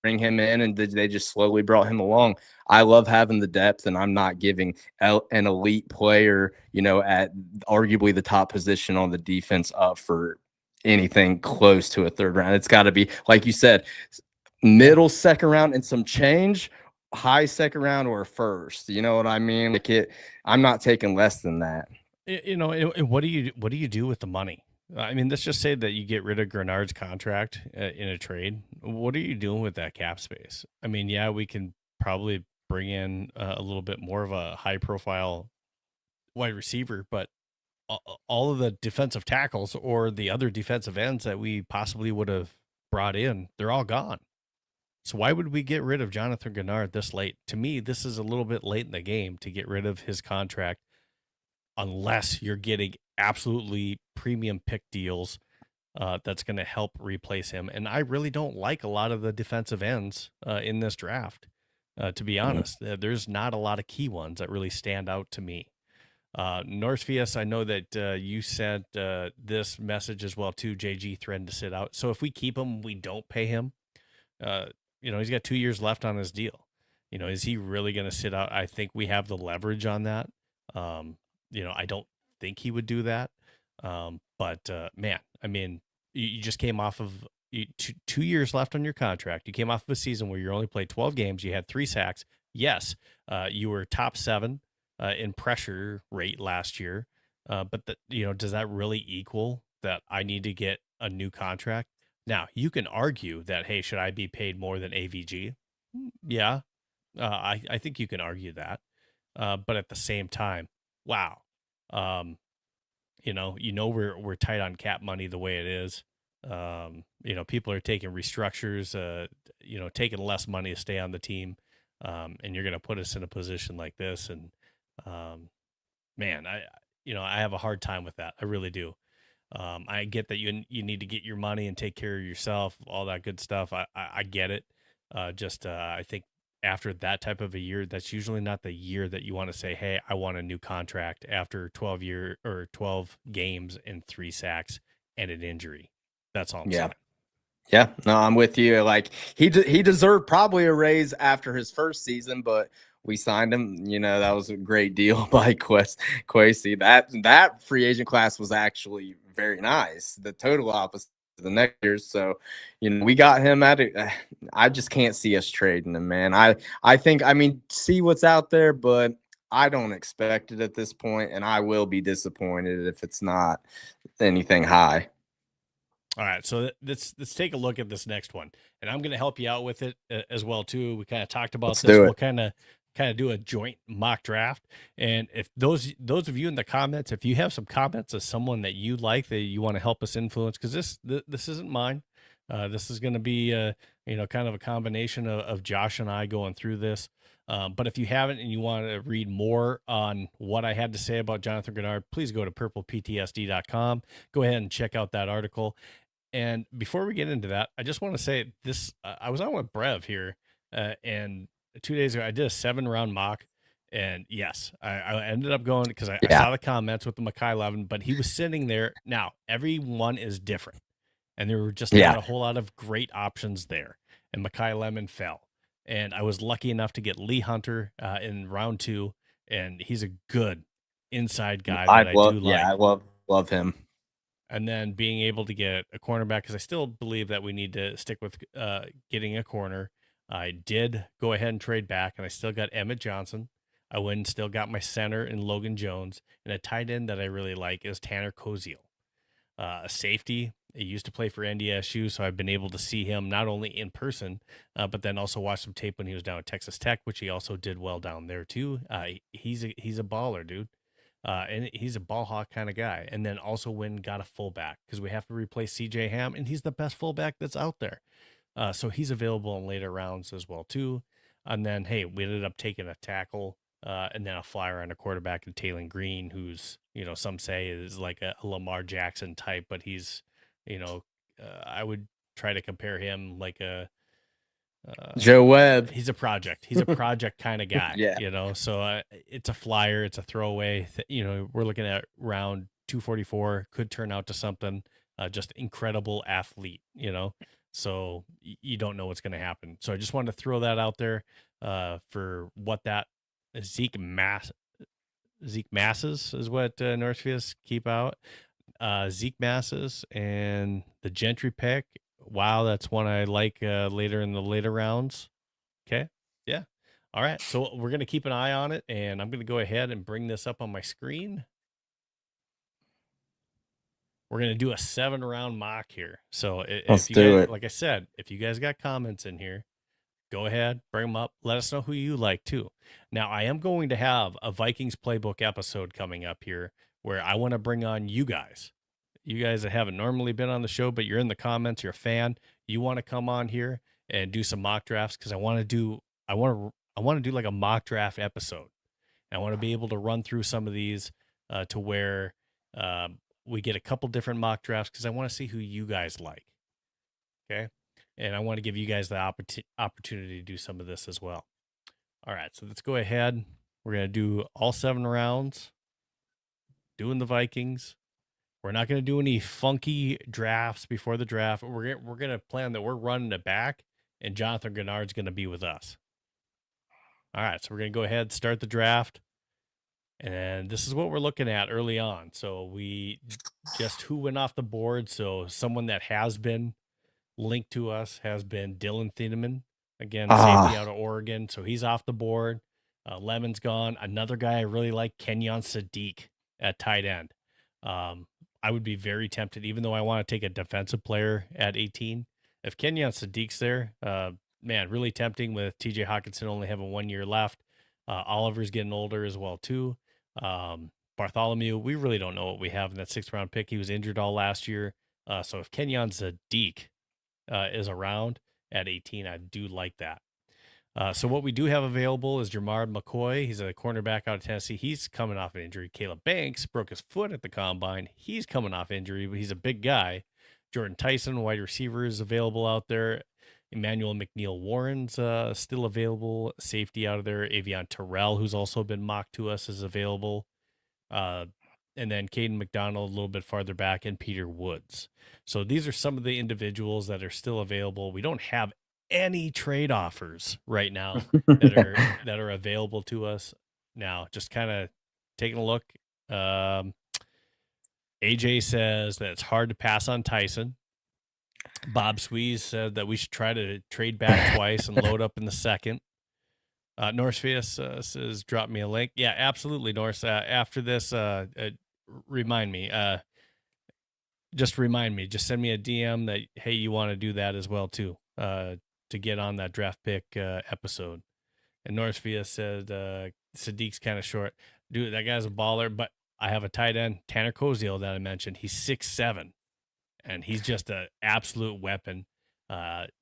him in, and they just slowly brought him along. I love having the depth, and I'm not giving an elite player, at arguably the top position on the defense up for anything close to a third round. It's got to be, like you said, middle second round and some change, high second round or first. You know what I mean? Like, I'm not taking less than that. And what do you do with the money? I mean, let's just say that you get rid of Greenard's contract in a trade. What are you doing with that cap space? I mean, yeah, we can probably bring in a little bit more of a high profile wide receiver, but all of the defensive tackles or the other defensive ends that we possibly would have brought in, they're all gone. So why would we get rid of Jonathan Greenard this late? To me, this is a little bit late in the game to get rid of his contract unless you're getting absolutely premium pick deals that's going to help replace him. And I really don't like a lot of the defensive ends in this draft, to be honest. There's not a lot of key ones that really stand out to me. Northfius, I know that you sent this message as well too, JG threatened to sit out. So if we keep him, we don't pay him. He's got 2 years left on his deal. Is he really going to sit out? I think we have the leverage on that. I don't think he would do that. But man, I mean, you just came off of 2 years left on your contract. You came off of a season where you only played 12 games. You had 3 sacks. Yes, you were top 7 in pressure rate last year. But does that really equal that I need to get a new contract? Now, you can argue that, hey, should I be paid more than AVG? Yeah, I think you can argue that. But at the same time, wow. We're tight on cap money the way it is. People are taking restructures, taking less money to stay on the team. And you're going to put us in a position like this. And man, I have a hard time with that. I really do. I get that you need to get your money and take care of yourself, all that good stuff. I get it. I think after that type of a year, that's usually not the year that you want to say, hey, I want a new contract after 12 games and 3 sacks and an injury. That's all I'm saying. Yeah, no, I'm with you. Like, he deserved probably a raise after his first season, but we signed him. That was a great deal by Kwesi. That free agent class was actually very nice. The total opposite of the next year. So, we got him at it. I just can't see us trading him, man. I think, see what's out there, but I don't expect it at this point, and I will be disappointed if it's not anything high. All right, so let's take a look at this next one, and I'm going to help you out with it as well too. We kind of talked about this. We'll kind of do a joint mock draft, and if those of you in the comments, if you have some comments of someone that you like that you want to help us influence, because this isn't mine. This is going to be kind of a combination of Josh and I going through this. But if you haven't and you want to read more on what I had to say about Jonathan Greenard, please go to purpleptsd.com. Go ahead and check out that article. And before we get into that, I just want to say this. I was on with Brev here, and 2 days ago, I did a 7-round mock, And yes, I ended up going because I saw the comments with the Mackay Lemon, but he was sitting there. Now, everyone is different, and there were just not a whole lot of great options there. And Mackay Lemon fell. And I was lucky enough to get Lee Hunter in round 2, and he's a good inside guy that I do like. Yeah, I love him. And then being able to get a cornerback, because I still believe that we need to stick with getting a corner. I did go ahead and trade back, and I still got Emmett Johnson. I went and still got my center in Logan Jones, and a tight end that I really like is Tanner Koziel. A safety. He used to play for NDSU, so I've been able to see him not only in person, but then also watch some tape when he was down at Texas Tech, which he also did well down there too. He's a baller, dude. And he's a ball hawk kind of guy. And then also got a fullback because we have to replace CJ Ham, and he's the best fullback that's out there. So he's available in later rounds as well too. And then, hey, we ended up taking a tackle and then a flyer on a quarterback in Taylor Green, who's, some say is like a Lamar Jackson type, but he's, I would try to compare him like a Joe Webb. He's a project. He's a project kind of guy. Yeah. So it's a flyer. It's a throwaway. We're looking at round 244. Could turn out to something. Just incredible athlete. So you don't know what's going to happen. So I just wanted to throw that out there for what that Zeke Masses is what Northfields keep out. Zeke Masses and the Gentry pick. Wow, that's one I like later in the later rounds. Okay. Yeah. All right. So we're going to keep an eye on it, and I'm going to go ahead and bring this up on my screen. We're going to do a 7-round mock here. So if you guys, like I said, if you guys got comments in here, go ahead, bring them up. Let us know who you like too. Now, I am going to have a Vikings Playbook episode coming up here where I want to bring on you guys. You guys that haven't normally been on the show, but you're in the comments, you're a fan, you want to come on here and do some mock drafts because I want to do like a mock draft episode. And I want to be able to run through some of these to where we get a couple different mock drafts because I want to see who you guys like. Okay. And I want to give you guys the opportunity to do some of this as well. All right. So let's go ahead. We're going to do all 7 rounds, doing the Vikings. We're not going to do any funky drafts before the draft. We're going to plan that we're running it back, and Jonathan Greenard's going to be with us. All right. So we're going to go ahead and start the draft. And this is what we're looking at early on. So we just who went off the board. So someone that has been linked to us has been Dylan Thieneman, again, safety out of Oregon. So he's off the board. Lemon's gone. Another guy I really like, Kenyon Sadiq at tight end. I would be very tempted, even though I want to take a defensive player at 18. If Kenyon Sadiq's there, man, really tempting with TJ Hawkinson only having 1 year left. Oliver's getting older as well, too. Bartholomew, we really don't know what we have in that 6th-round pick. He was injured all last year. So if Kenyon Sadiq is around at 18, I do like that. So what we do have available is Jamard McCoy. He's a cornerback out of Tennessee. He's coming off an injury. Caleb Banks broke his foot at the combine. He's coming off injury, but he's a big guy. Jordan Tyson, wide receiver, is available out there. Emmanuel McNeil Warren's still available. Safety out of there. Avion Terrell, who's also been mocked to us, is available. And then Caden McDonald a little bit farther back, and Peter Woods. So these are some of the individuals that are still available. We don't have any trade offers right now that are available to us now. Just kind of taking a look. AJ says that it's hard to pass on Tyson. Bob Sweeze said that we should try to trade back twice and load up in the second. Norsefius says, drop me a link. Yeah, absolutely, Norse. After this, remind me. Just remind me. Just send me a DM that, hey, you want to do that as well, too, to get on that draft pick episode. And Norsefius said, Sadiq's kind of short. Dude, that guy's a baller, but I have a tight end, Tanner Koziel, that I mentioned. He's 6'7", and he's just an absolute weapon.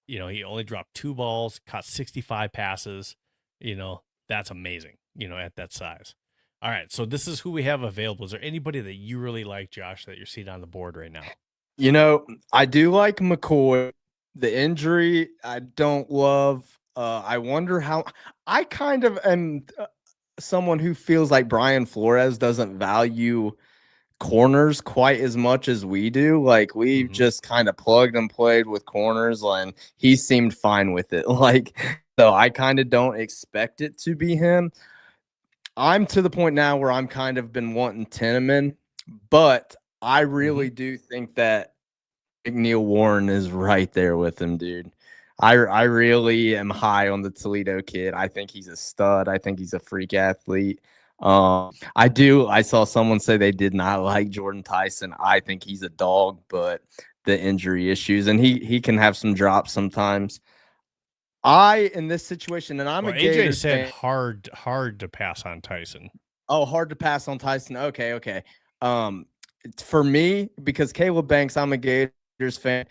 He only dropped 2 balls, caught 65 passes. That's amazing, at that size. All right, so this is who we have available. Is there anybody that you really like, Josh, that you're seeing on the board right now? I do like McCoy. The injury, I don't love. I wonder how. I kind of am someone who feels like Brian Flores doesn't value corners quite as much as we do. Like we've just kind of plugged and played with corners, and he seemed fine with it. Like, so I kind of don't expect it to be him. I'm to the point now where I'm kind of been wanting Tinneman, but I really do think that McNeil Warren is right there with him, dude. I really am high on the Toledo kid. I think he's a stud. I think he's a freak athlete. I saw someone say they did not like Jordan Tyson. I think he's a dog, but the injury issues, and he can have some drops sometimes. In this situation, and I'm a Gator AJ said fan. hard to pass on Tyson. Oh, hard to pass on Tyson. Okay. For me, because Caleb Banks, I'm a Gators fan.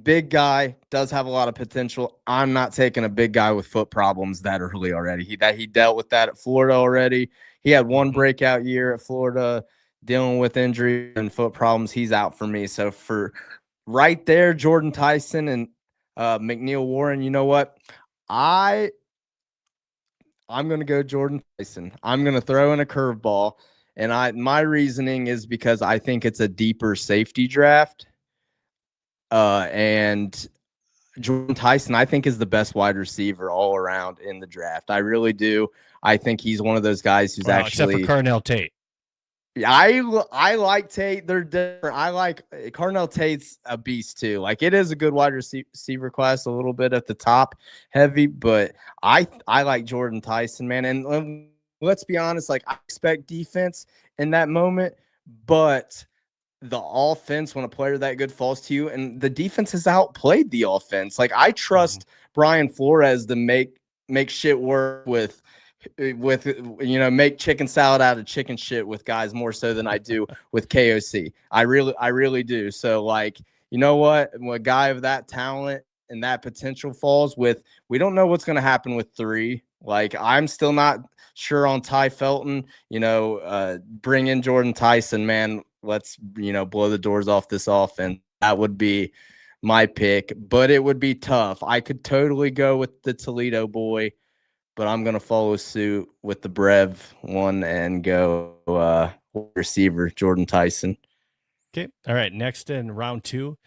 Big guy, does have a lot of potential. I'm not taking a big guy with foot problems that early already. He dealt with that at Florida already. He had one breakout year at Florida, dealing with injury and foot problems. He's out for me. So for right there, Jordan Tyson and McNeil Warren, you know what? I'm going to go Jordan Tyson. I'm going to throw in a curveball. And my reasoning is because I think it's a deeper safety draft. And Jordan Tyson, I think, is the best wide receiver all around in the draft. I really do. I think he's one of those guys who's actually, except for Carnell Tate. I like Tate. They're different. I like Carnell Tate's a beast too. Like it is a good wide receiver class, a little bit at the top heavy, but I like Jordan Tyson, man. And let's be honest, like I expect defense in that moment, but the offense, when a player that good falls to you, and the defense has outplayed the offense. Like I trust Brian Flores to make shit work with make chicken salad out of chicken shit with guys more so than I do with KOC. I really do. So like, you know what? When a guy of that talent and that potential falls with, we don't know what's going to happen with 3. Like I'm still not sure on Ty Felton, bring in Jordan Tyson, man. Let's, blow the doors off this offense. That would be my pick, but it would be tough. I could totally go with the Toledo boy, but I'm going to follow suit with the Brev one and go receiver Jordan Tyson. Okay. All right. Next in round 2,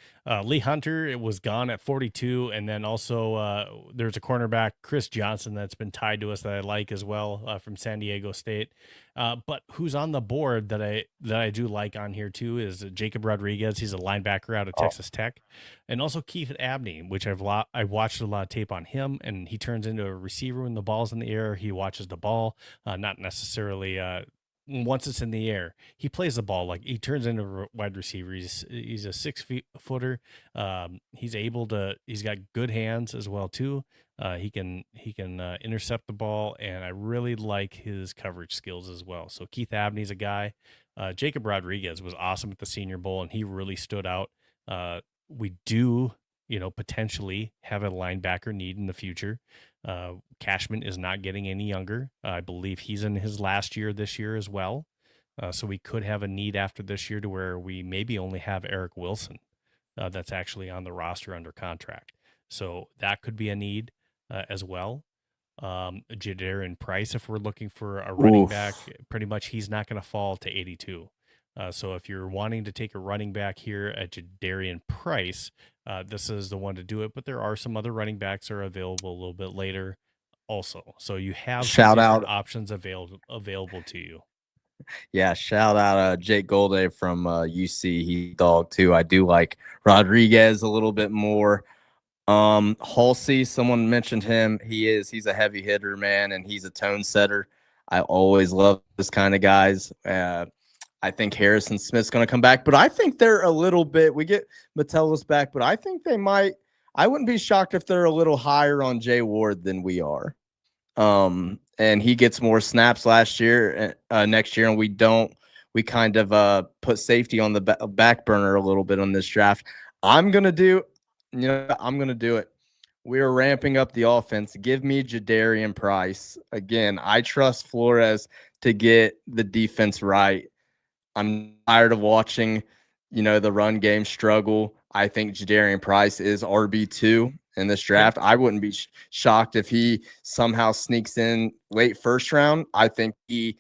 Lee Hunter, it was gone at 42. And then also there's a cornerback, Chris Johnson, that's been tied to us that I like as well from San Diego State. But who's on the board that I do like on here too is Jacob Rodriguez. He's a linebacker out of Texas Tech. And also Keith Abney, which I've watched a lot of tape on him, and he turns into a receiver when the ball's in the air. He watches the ball, not necessarily once it's in the air. He plays the ball like he turns into a wide receiver. He's a 6-footer. He's got good hands as well too. He can intercept the ball, and I really like his coverage skills as well. So Keith Abney's a guy. Jacob Rodriguez was awesome at the Senior Bowl, and he really stood out. We do, potentially have a linebacker need in the future. Cashman is not getting any younger. I believe he's in his last year this year as well. So we could have a need after this year to where we maybe only have Eric Wilson that's actually on the roster under contract. So that could be a need as well. Jadarian Price, if we're looking for a running back, pretty much he's not going to fall to 82. So if you're wanting to take a running back here at Jadarian Price, this is the one to do it. But there are some other running backs that are available a little bit later also. So you have shout out options available to you. Yeah, shout out Jake Golday from UC. He's dog too. I do like Rodriguez a little bit more. Halsey, someone mentioned him. He's a heavy hitter, man, and he's a tone setter. I always love this kind of guys. I think Harrison Smith's going to come back, but I think they're a little bit, we get Metellus back, but I think they might, I wouldn't be shocked if they're a little higher on Jay Ward than we are. And he gets more snaps next year, and we kind of put safety on the back burner a little bit on this draft. I'm going to do it. We're ramping up the offense. Give me Jadarian Price. Again, I trust Flores to get the defense right. I'm tired of watching the run game struggle. I think Jadarian Price is RB2 in this draft. I wouldn't be shocked if he somehow sneaks in late first round. I think he's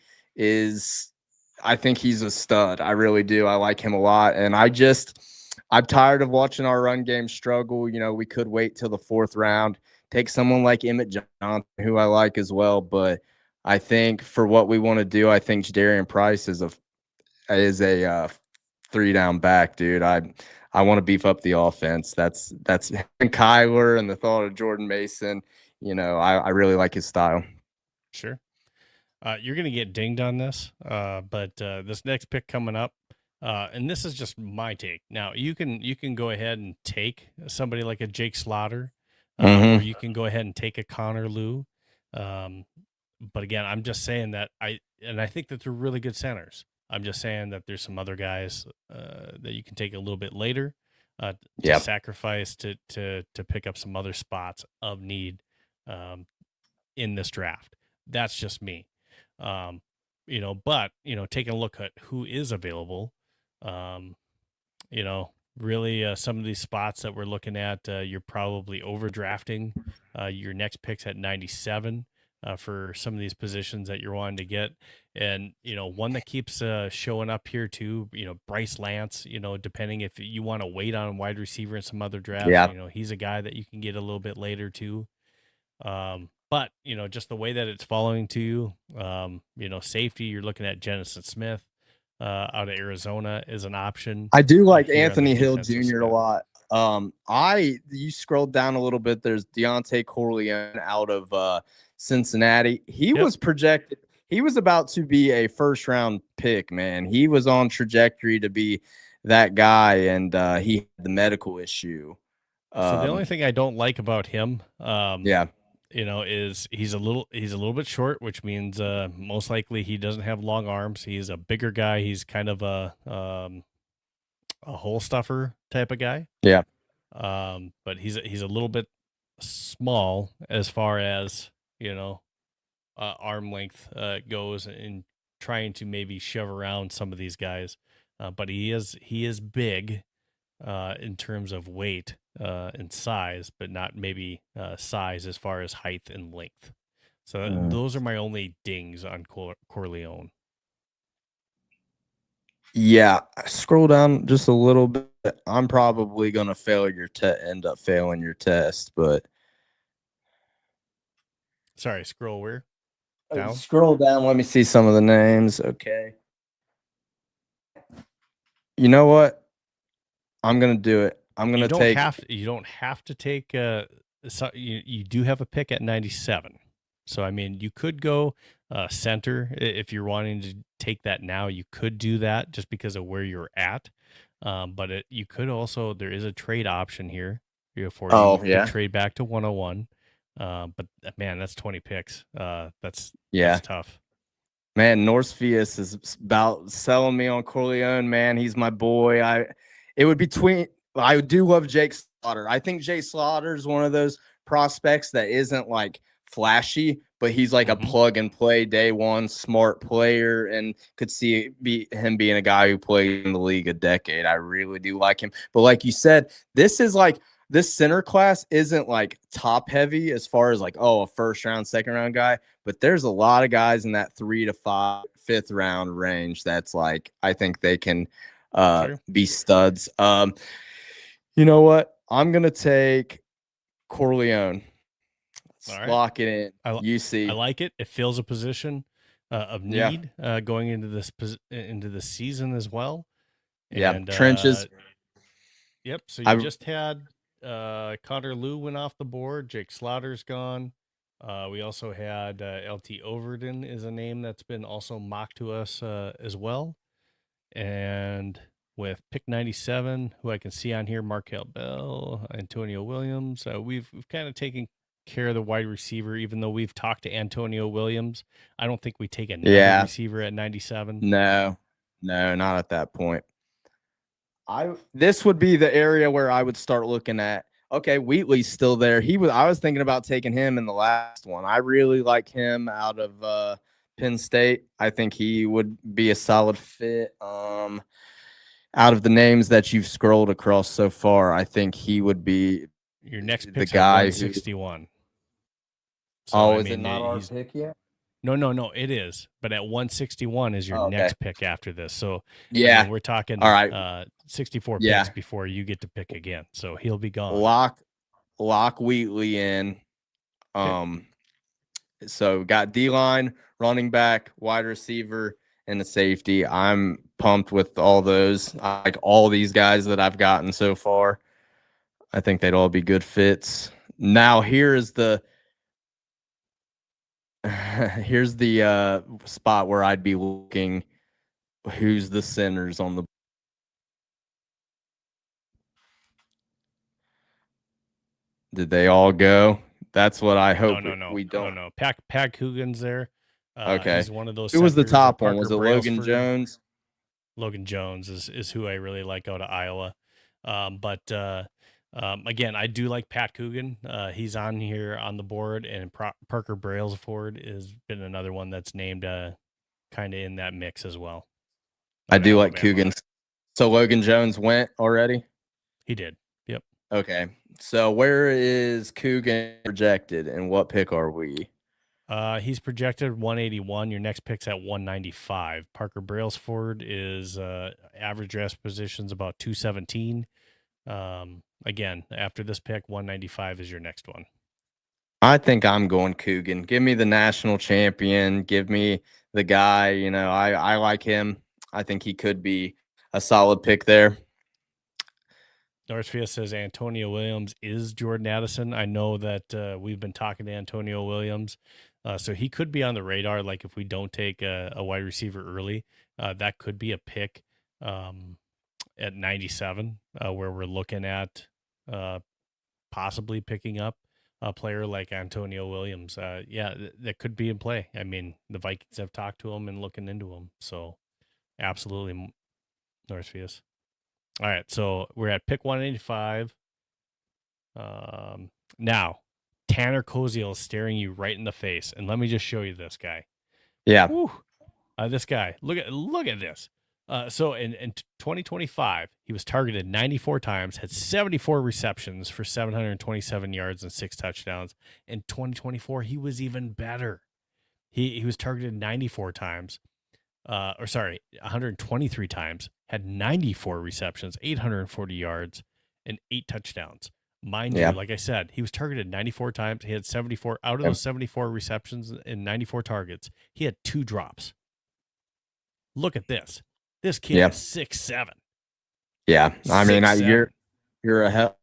a stud. I really do. I like him a lot. And I'm tired of watching our run game struggle. We could wait till the fourth round, take someone like Emmett Johnson, who I like as well. But I think for what we want to do, I think Jadarian Price is a 3-down back, dude. I want to beef up the offense. That's and Kyler and the thought of Jordan Mason. I really like his style. Sure. You're going to get dinged on this, but this next pick coming up, and this is just my take. Now, you can go ahead and take somebody like a Jake Slaughter, or you can go ahead and take a Connor Lew. But again, I'm just saying that I think that they're really good centers. I'm just saying that there's some other guys that you can take a little bit later to sacrifice to pick up some other spots of need in this draft. That's just me. But taking a look at who is available, really some of these spots that we're looking at, you're probably overdrafting your next picks at 97 for some of these positions that you're wanting to get. And, one that keeps showing up here too, Bryce Lance, depending if you want to wait on wide receiver in some other drafts, he's a guy that you can get a little bit later too. But, just the way that it's following to you, safety, you're looking at Jennison Smith out of Arizona is an option. I do like Anthony Hill Jr. a lot. You scrolled down a little bit. There's Deontay Corleone out of Cincinnati. He was projected. He was about to be a first-round pick, man. He was on trajectory to be that guy, and he had the medical issue. So the only thing I don't like about him, is he's a little bit short, which means most likely he doesn't have long arms. He's a bigger guy. He's kind of a hole stuffer type of guy. Yeah. But he's a little bit small as far as arm length goes, and trying to maybe shove around some of these guys. But he is big in terms of weight and size, but not maybe size as far as height and length. So those are my only dings on Corleone. Yeah, scroll down just a little bit. I'm probably gonna end up failing your test, but sorry, scroll where? Down? Scroll down. Let me see some of the names. Okay. You know what? I'm gonna do it. I'm gonna take. You don't have to take. You do have a pick at 97. So I mean, you could go center if you're wanting to take that now. You could do that just because of where you're at. But you could also. There is a trade option here. You could trade back to 101. But man, that's 20 picks. That's tough. Man, Norsefius is about selling me on Corleone. Man, he's my boy. I do love Jake Slaughter. I think Jake Slaughter is one of those prospects that isn't like flashy, but he's like a plug and play day one smart player, and could see him being a guy who played in the league a decade. I really do like him. But like you said, this center class isn't like top heavy as far as like, a first round, second round guy, but there's a lot of guys in that 3 to 5, 5th round range. That's like, I think they can be studs. You know what? I'm going to take Corleone. Let's lock it in. UC. I like it. It fills a position of need going into the season as well. And, trenches. Yep. So you just had Connor Lew went off the board. Jake Slaughter's gone. We also had LT Overton is a name that's been also mocked to us as well. And with pick 97, who I can see on here, Markel Bell, Antonio Williams. We've kind of taken care of the wide receiver, even though we've talked to Antonio Williams. I don't think we take another receiver at 97. No, not at that point. This would be the area where I would start looking at. Okay, Wheatley's still there. I was thinking about taking him in the last one. I really like him out of Penn State. I think he would be a solid fit. out of the names that you've scrolled across so far, I think he would be your next the pick's guy at 161. So, is it not our pick yet? No, it is. But at 161 is your next pick after this. So yeah, we're talking all right. 64 picks before you get to pick again. So he'll be gone. Lock Wheatley in. So we got D-line, running back, wide receiver, and a safety. I'm pumped with all those. I like all these guys that I've gotten so far. I think they'd all be good fits. Now here's the spot where I'd be looking. Who's the centers on the? Did they all go? That's what I hope. We don't. No. Pat Coogan's there. Okay. He's one of those. Who was the top one? Parker Was it Brailsford. Logan Jones? Logan Jones is who I really like out of Iowa. Again, I do like Pat Coogan. He's on here on the board, and Parker Brailsford has been another one that's named kind of in that mix as well. I do like Coogan. So Logan Jones went already? He did. Yep. Okay. So where is Coogan projected, and what pick are we? He's projected 181. Your next pick's at 195. Parker Brailsford is average draft positions about 217. Again, after this pick, 195 is your next one. I think I'm going Coogan. Give me the national champion. Give me the guy. I like him. I think he could be a solid pick there. Northfield says Antonio Williams is Jordan Addison. I know that we've been talking to Antonio Williams, so he could be on the radar. Like if we don't take a wide receiver early, that could be a pick at 97, where we're looking at possibly picking up a player like Antonio Williams. That could be in play. I mean, the Vikings have talked to him and looking into him, so absolutely, Northfield. All right, so we're at pick 185. Now, Tanner Koziel is staring you right in the face, and let me just show you this guy. Yeah. This guy. Look at this. So in 2025, he was targeted 94 times, had 74 receptions for 727 yards and 6 touchdowns. In 2024, he was even better. He was targeted 94 times. 123 times, had 94 receptions, 840 yards, and 8 touchdowns. Mind you, like I said, he was targeted 94 times. He had 74 out of those 74 receptions and 94 targets. He had 2 drops. Look at this. This kid is 6'7". Yeah, I mean, you're a hell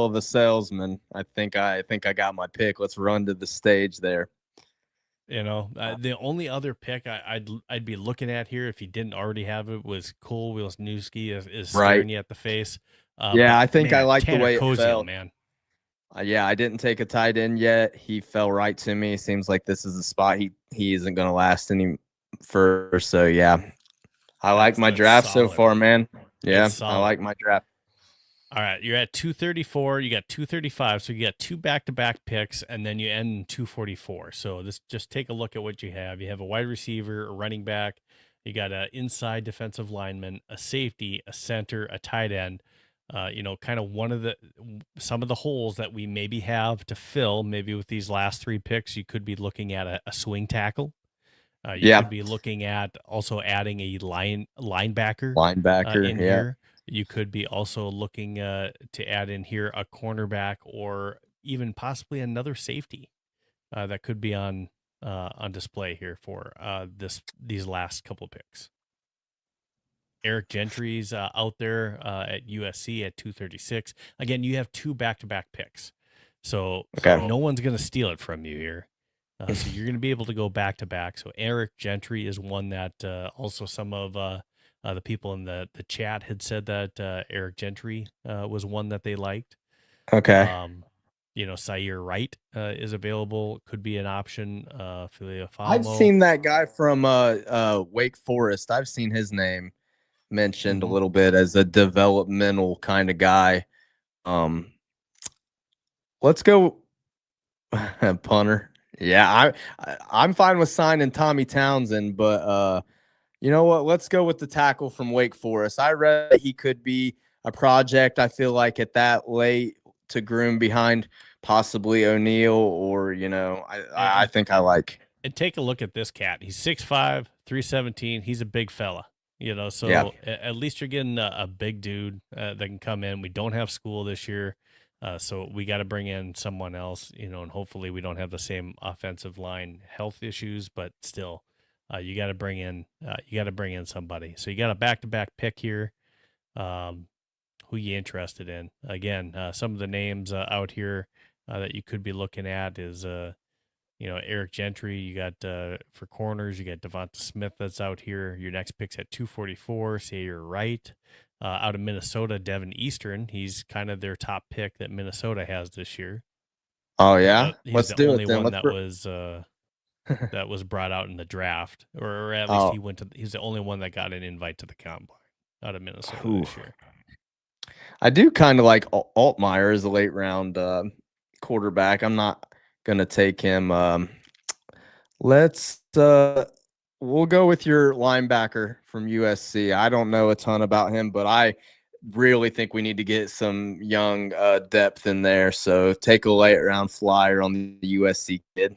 of a salesman. I think I got my pick. Let's run to the stage there. The only other pick I'd be looking at here if he didn't already have it was Cole Wisniewski is staring you at the face. I think I like the way it felt, man. I didn't take a tight end yet. He fell right to me. Seems like this is a spot he isn't going to last any further. So I like my draft so far, man. Yeah, I like my draft. All right, you're at 234. You got 235, so you got 2 back-to-back picks, and then you end in 244. So just take a look at what you have. You have a wide receiver, a running back. You got an inside defensive lineman, a safety, a center, a tight end. Kind of some of the holes that we maybe have to fill. Maybe with these last 3 picks, you could be looking at a swing tackle. You could be looking at also adding a linebacker in here. You could be also looking to add in here a cornerback or even possibly another safety that could be on display here for these last couple of picks. Eric Gentry's out there at USC at 236. Again, you have 2 back-to-back picks, so no one's going to steal it from you here. So you're going to be able to go back-to-back. So Eric Gentry is one that also some of the people in the chat had said that Eric Gentry was one that they liked. Okay. Sayer Wright is available. Could be an option. I've seen that guy from Wake Forest. I've seen his name mentioned a little bit as a developmental kind of guy. Let's go punter. Yeah, I'm fine with signing Tommy Townsend, but You know what? Let's go with the tackle from Wake Forest. I read that he could be a project. I feel like at that late to groom behind possibly O'Neal or, I think I like. And take a look at this cat. He's 6'5", 317. He's a big fella, so Yeah. at least you're getting a big dude that can come in. We don't have school this year. So we got to bring in someone else, and hopefully we don't have the same offensive line health issues, but still, you got to bring in somebody. So you got a back-to-back pick here. Who you interested in? Again, some of the names out here that you could be looking at is, Eric Gentry. You got for corners, you got Devonta Smith that's out here. Your next pick's at 244. Say you're right. Out of Minnesota, Devin Eastern. He's kind of their top pick that Minnesota has this year. Oh yeah, he's let's the do only it then. one that was brought out in the draft, or at least he's the only one that got an invite to the combine out of Minnesota this year. I do kind of like Altmaier as a late round quarterback. I'm not gonna take him. We'll go with your linebacker from USC. I don't know a ton about him, but I really think we need to get some young depth in there. So take a late round flyer on the USC kid.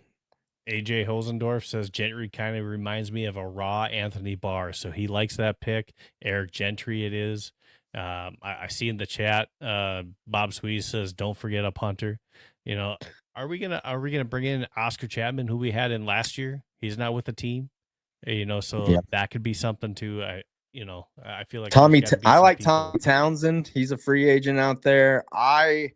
AJ Hosendorf says Gentry kind of reminds me of a raw Anthony Barr, so he likes that pick. Eric Gentry it is. I see in the chat, Bob Sweeze says, don't forget a punter. Are we gonna bring in Oscar Chapman, who we had in last year? He's not with the team, so that could be something too. I feel like I like Tommy Townsend. He's a free agent out there. I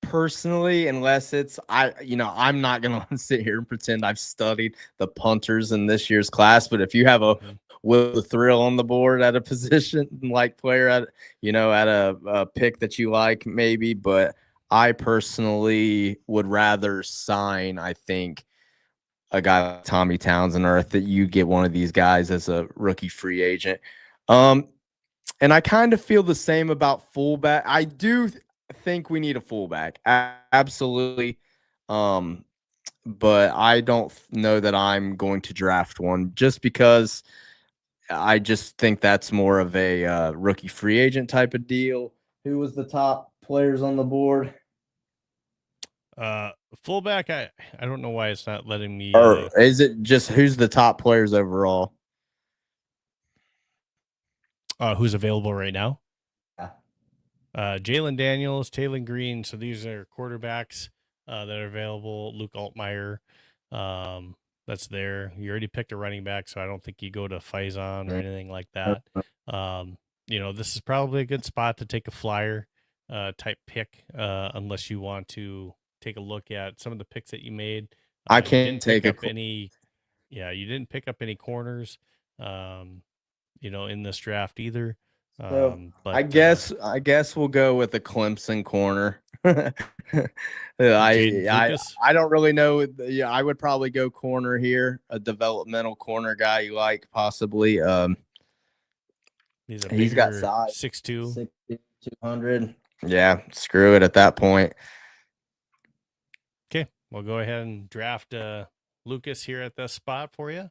personally, unless it's I'm not gonna sit here and pretend I've studied the punters in this year's class, but if you have a Will the Thrill on the board at a position like player at a pick that you like, maybe, but I personally would rather sign, I think, a guy like Tommy Townsend, or that you get one of these guys as a rookie free agent. And I kind of feel the same about fullback. I do think we need a fullback. Absolutely. But I don't know that I'm going to draft one, just because I just think that's more of a rookie free agent type of deal. Who was the top players on the board? Fullback, I don't know why it's not letting me. Or is it just who's the top players overall? Who's available right now? Yeah. Jalen Daniels, Taylor Green. So these are quarterbacks that are available. Luke Altmaier, that's there. You already picked a running back, so I don't think you go to Faison or anything like that. This is probably a good spot to take a flyer type pick, unless you want to take a look at some of the picks that you made. I can't take any. Yeah, you didn't pick up any corners, in this draft either. But I guess we'll go with the Clemson corner. I don't really know. Yeah, I would probably go corner here, a developmental corner guy you like, possibly. He's got size, 6'2", 200. Yeah, screw it at that point. Okay, we'll go ahead and draft Lucas here at this spot for you.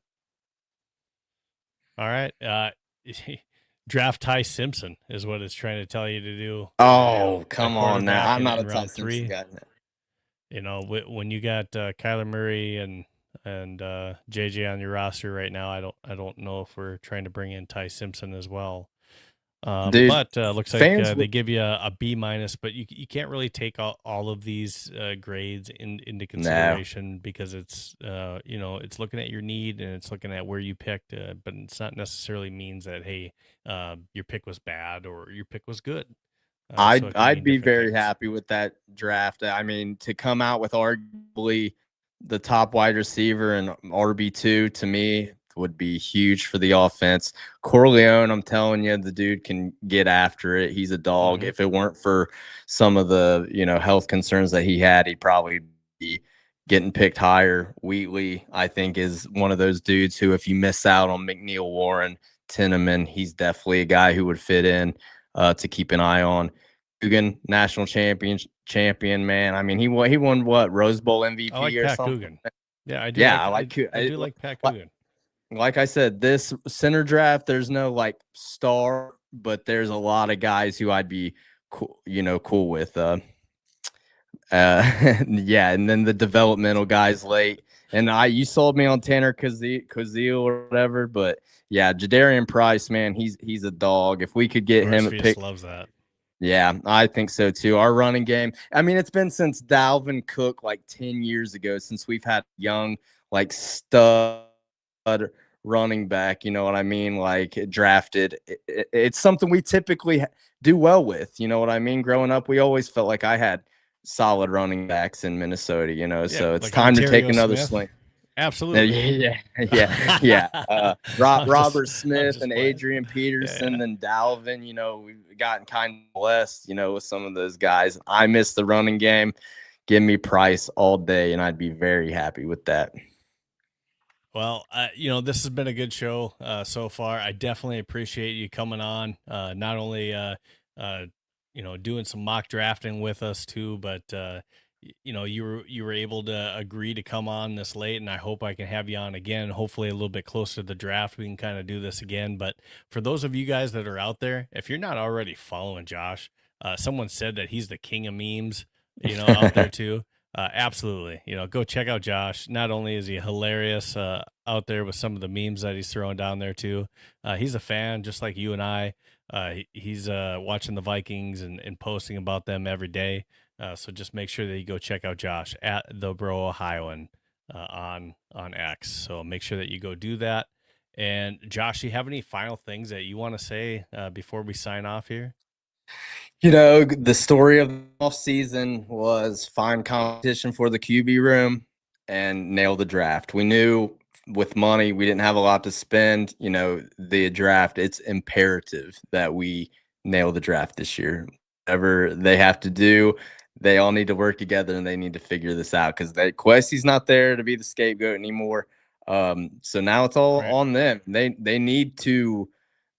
All right. Draft Ty Simpson is what it's trying to tell you to do. Oh, come on now. I'm not a Ty Simpson guy now. When you got Kyler Murray and JJ on your roster right now, I don't know if we're trying to bring in Ty Simpson as well. Dude, but looks like they give you a B-, but you can't really take all of these grades into consideration because it's it's looking at your need and it's looking at where you picked, but it's not necessarily means that hey, your pick was bad or your pick was good. I'd be very happy with that draft. I mean, to come out with arguably the top wide receiver and RB2 to me would be huge for the offense. Corleone, I'm telling you, the dude can get after it. He's a dog. Mm-hmm. If it weren't for some of the, health concerns that he had, he'd probably be getting picked higher. Wheatley, I think, is one of those dudes who, if you miss out on McNeil, Warren, Tinneman, he's definitely a guy who would fit in to keep an eye on. Coogan, national champion, man. I mean, he won what, Rose Bowl MVP I like or Pat something? Coogan. Yeah, I do. Yeah, I do like Pat Coogan. like I said, this center draft, there's no like star, but there's a lot of guys who I'd be cool with. Yeah, and then the developmental guys late. And you sold me on Tanner Kazeel or whatever, but yeah, Jadarian Price, man, he's a dog. If we could get him at pick, loves that. Yeah, I think so too. Our running game. I mean, it's been since Dalvin Cook like 10 years ago since we've had young like stud running back, you know what I mean? Like drafted. It's something we typically do well with, you know what I mean? Growing up, we always felt like I had solid running backs in Minnesota, so it's like time to take another swing. Absolutely. Yeah. Robert Smith and Adrian Peterson and Dalvin, we've gotten kind of blessed, with some of those guys. I miss the running game. Give me Price all day, and I'd be very happy with that. Well, this has been a good show so far. I definitely appreciate you coming on, not only, doing some mock drafting with us too, but, you were able to agree to come on this late, and I hope I can have you on again, hopefully a little bit closer to the draft. We can kind of do this again. But for those of you guys that are out there, if you're not already following Josh, someone said that he's the king of memes, out there too. Absolutely. Go check out Josh. Not only is he hilarious out there with some of the memes that he's throwing down there too, he's a fan just like you and I. He's watching the Vikings and posting about them every day. So just make sure that you go check out Josh at the Brohioan on X. So make sure that you go do that. And Josh, do you have any final things that you want to say before we sign off here? The story of the offseason was find competition for the QB room and nail the draft. We knew with money, we didn't have a lot to spend. The draft, it's imperative that we nail the draft this year. Whatever they have to do, they all need to work together and they need to figure this out because Questie's not there to be the scapegoat anymore. So now it's all on them. They need to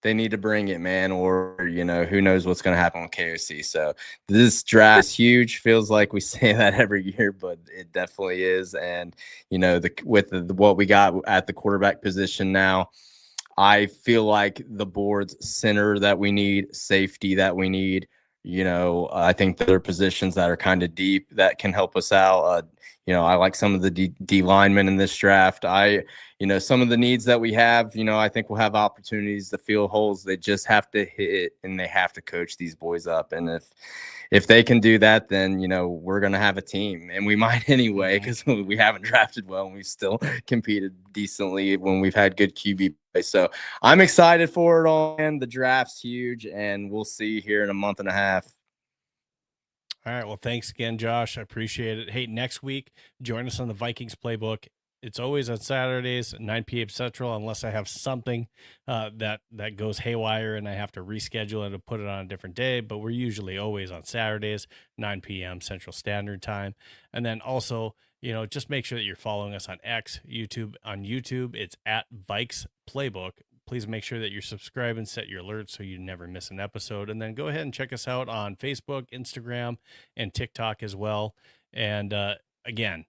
bring it, man, or who knows what's going to happen with KOC. So this draft is huge. Feels like we say that every year, but it definitely is. And with what we got at the quarterback position now, I feel like the board's center that we need, safety that we need. I think there are positions that are kind of deep that can help us out. I like some of the D linemen in this draft. Some of the needs that we have, I think we'll have opportunities to fill holes. They just have to hit and they have to coach these boys up. And if they can do that, then, we're going to have a team, and we might anyway, because we haven't drafted well and we've still competed decently when we've had good QB play. So I'm excited for it all, and the draft's huge, and we'll see here in a month and a half. All right. Well, thanks again, Josh. I appreciate it. Hey, next week, join us on the Vikings Playbook. It's always on Saturdays, 9 p.m. Central, unless I have something that goes haywire and I have to reschedule it and put it on a different day. But we're usually always on Saturdays, 9 p.m. Central Standard Time. And then also, just make sure that you're following us on X, YouTube. On YouTube, it's at Vikes Playbook. Please make sure that you're subscribed and set your alerts so you never miss an episode. And then go ahead and check us out on Facebook, Instagram, and TikTok as well. And again,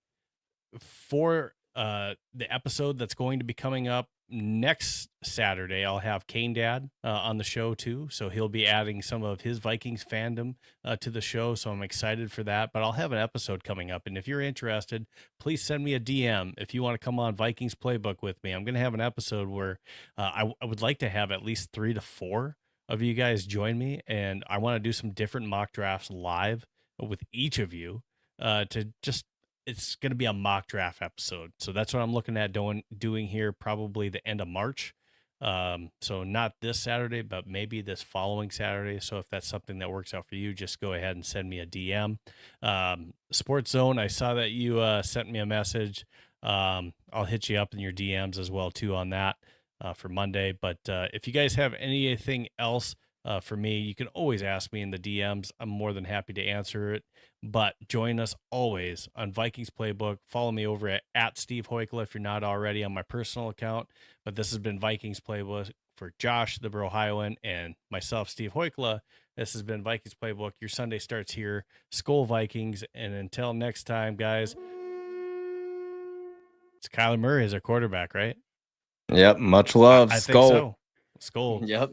for the episode that's going to be coming up next Saturday, I'll have Kane Dad on the show too. So he'll be adding some of his Vikings fandom to the show. So I'm excited for that, but I'll have an episode coming up. And if you're interested, please send me a DM if you want to come on Vikings Playbook with me. I'm going to have an episode where I would like to have at least 3 to 4 of you guys join me. And I want to do some different mock drafts live with each of you to just, it's going to be a mock draft episode. So that's what I'm looking at doing here, probably the end of March. So not this Saturday, but maybe this following Saturday. So if that's something that works out for you, just go ahead and send me a DM. Sports Zone, I saw that you sent me a message. I'll hit you up in your DMs as well too on that for Monday. But if you guys have anything else for me, you can always ask me in the DMs. I'm more than happy to answer it. But join us always on Vikings Playbook. Follow me over at Steve Hoikkala if you're not already on my personal account. But this has been Vikings Playbook for Josh, the Brohioan, and myself, Steve Hoikkala. This has been Vikings Playbook. Your Sunday starts here. Skol Vikings. And until next time, guys, it's Kyler Murray as our quarterback, right? Yep. Much love. I think Skull. so. Skull. Yep.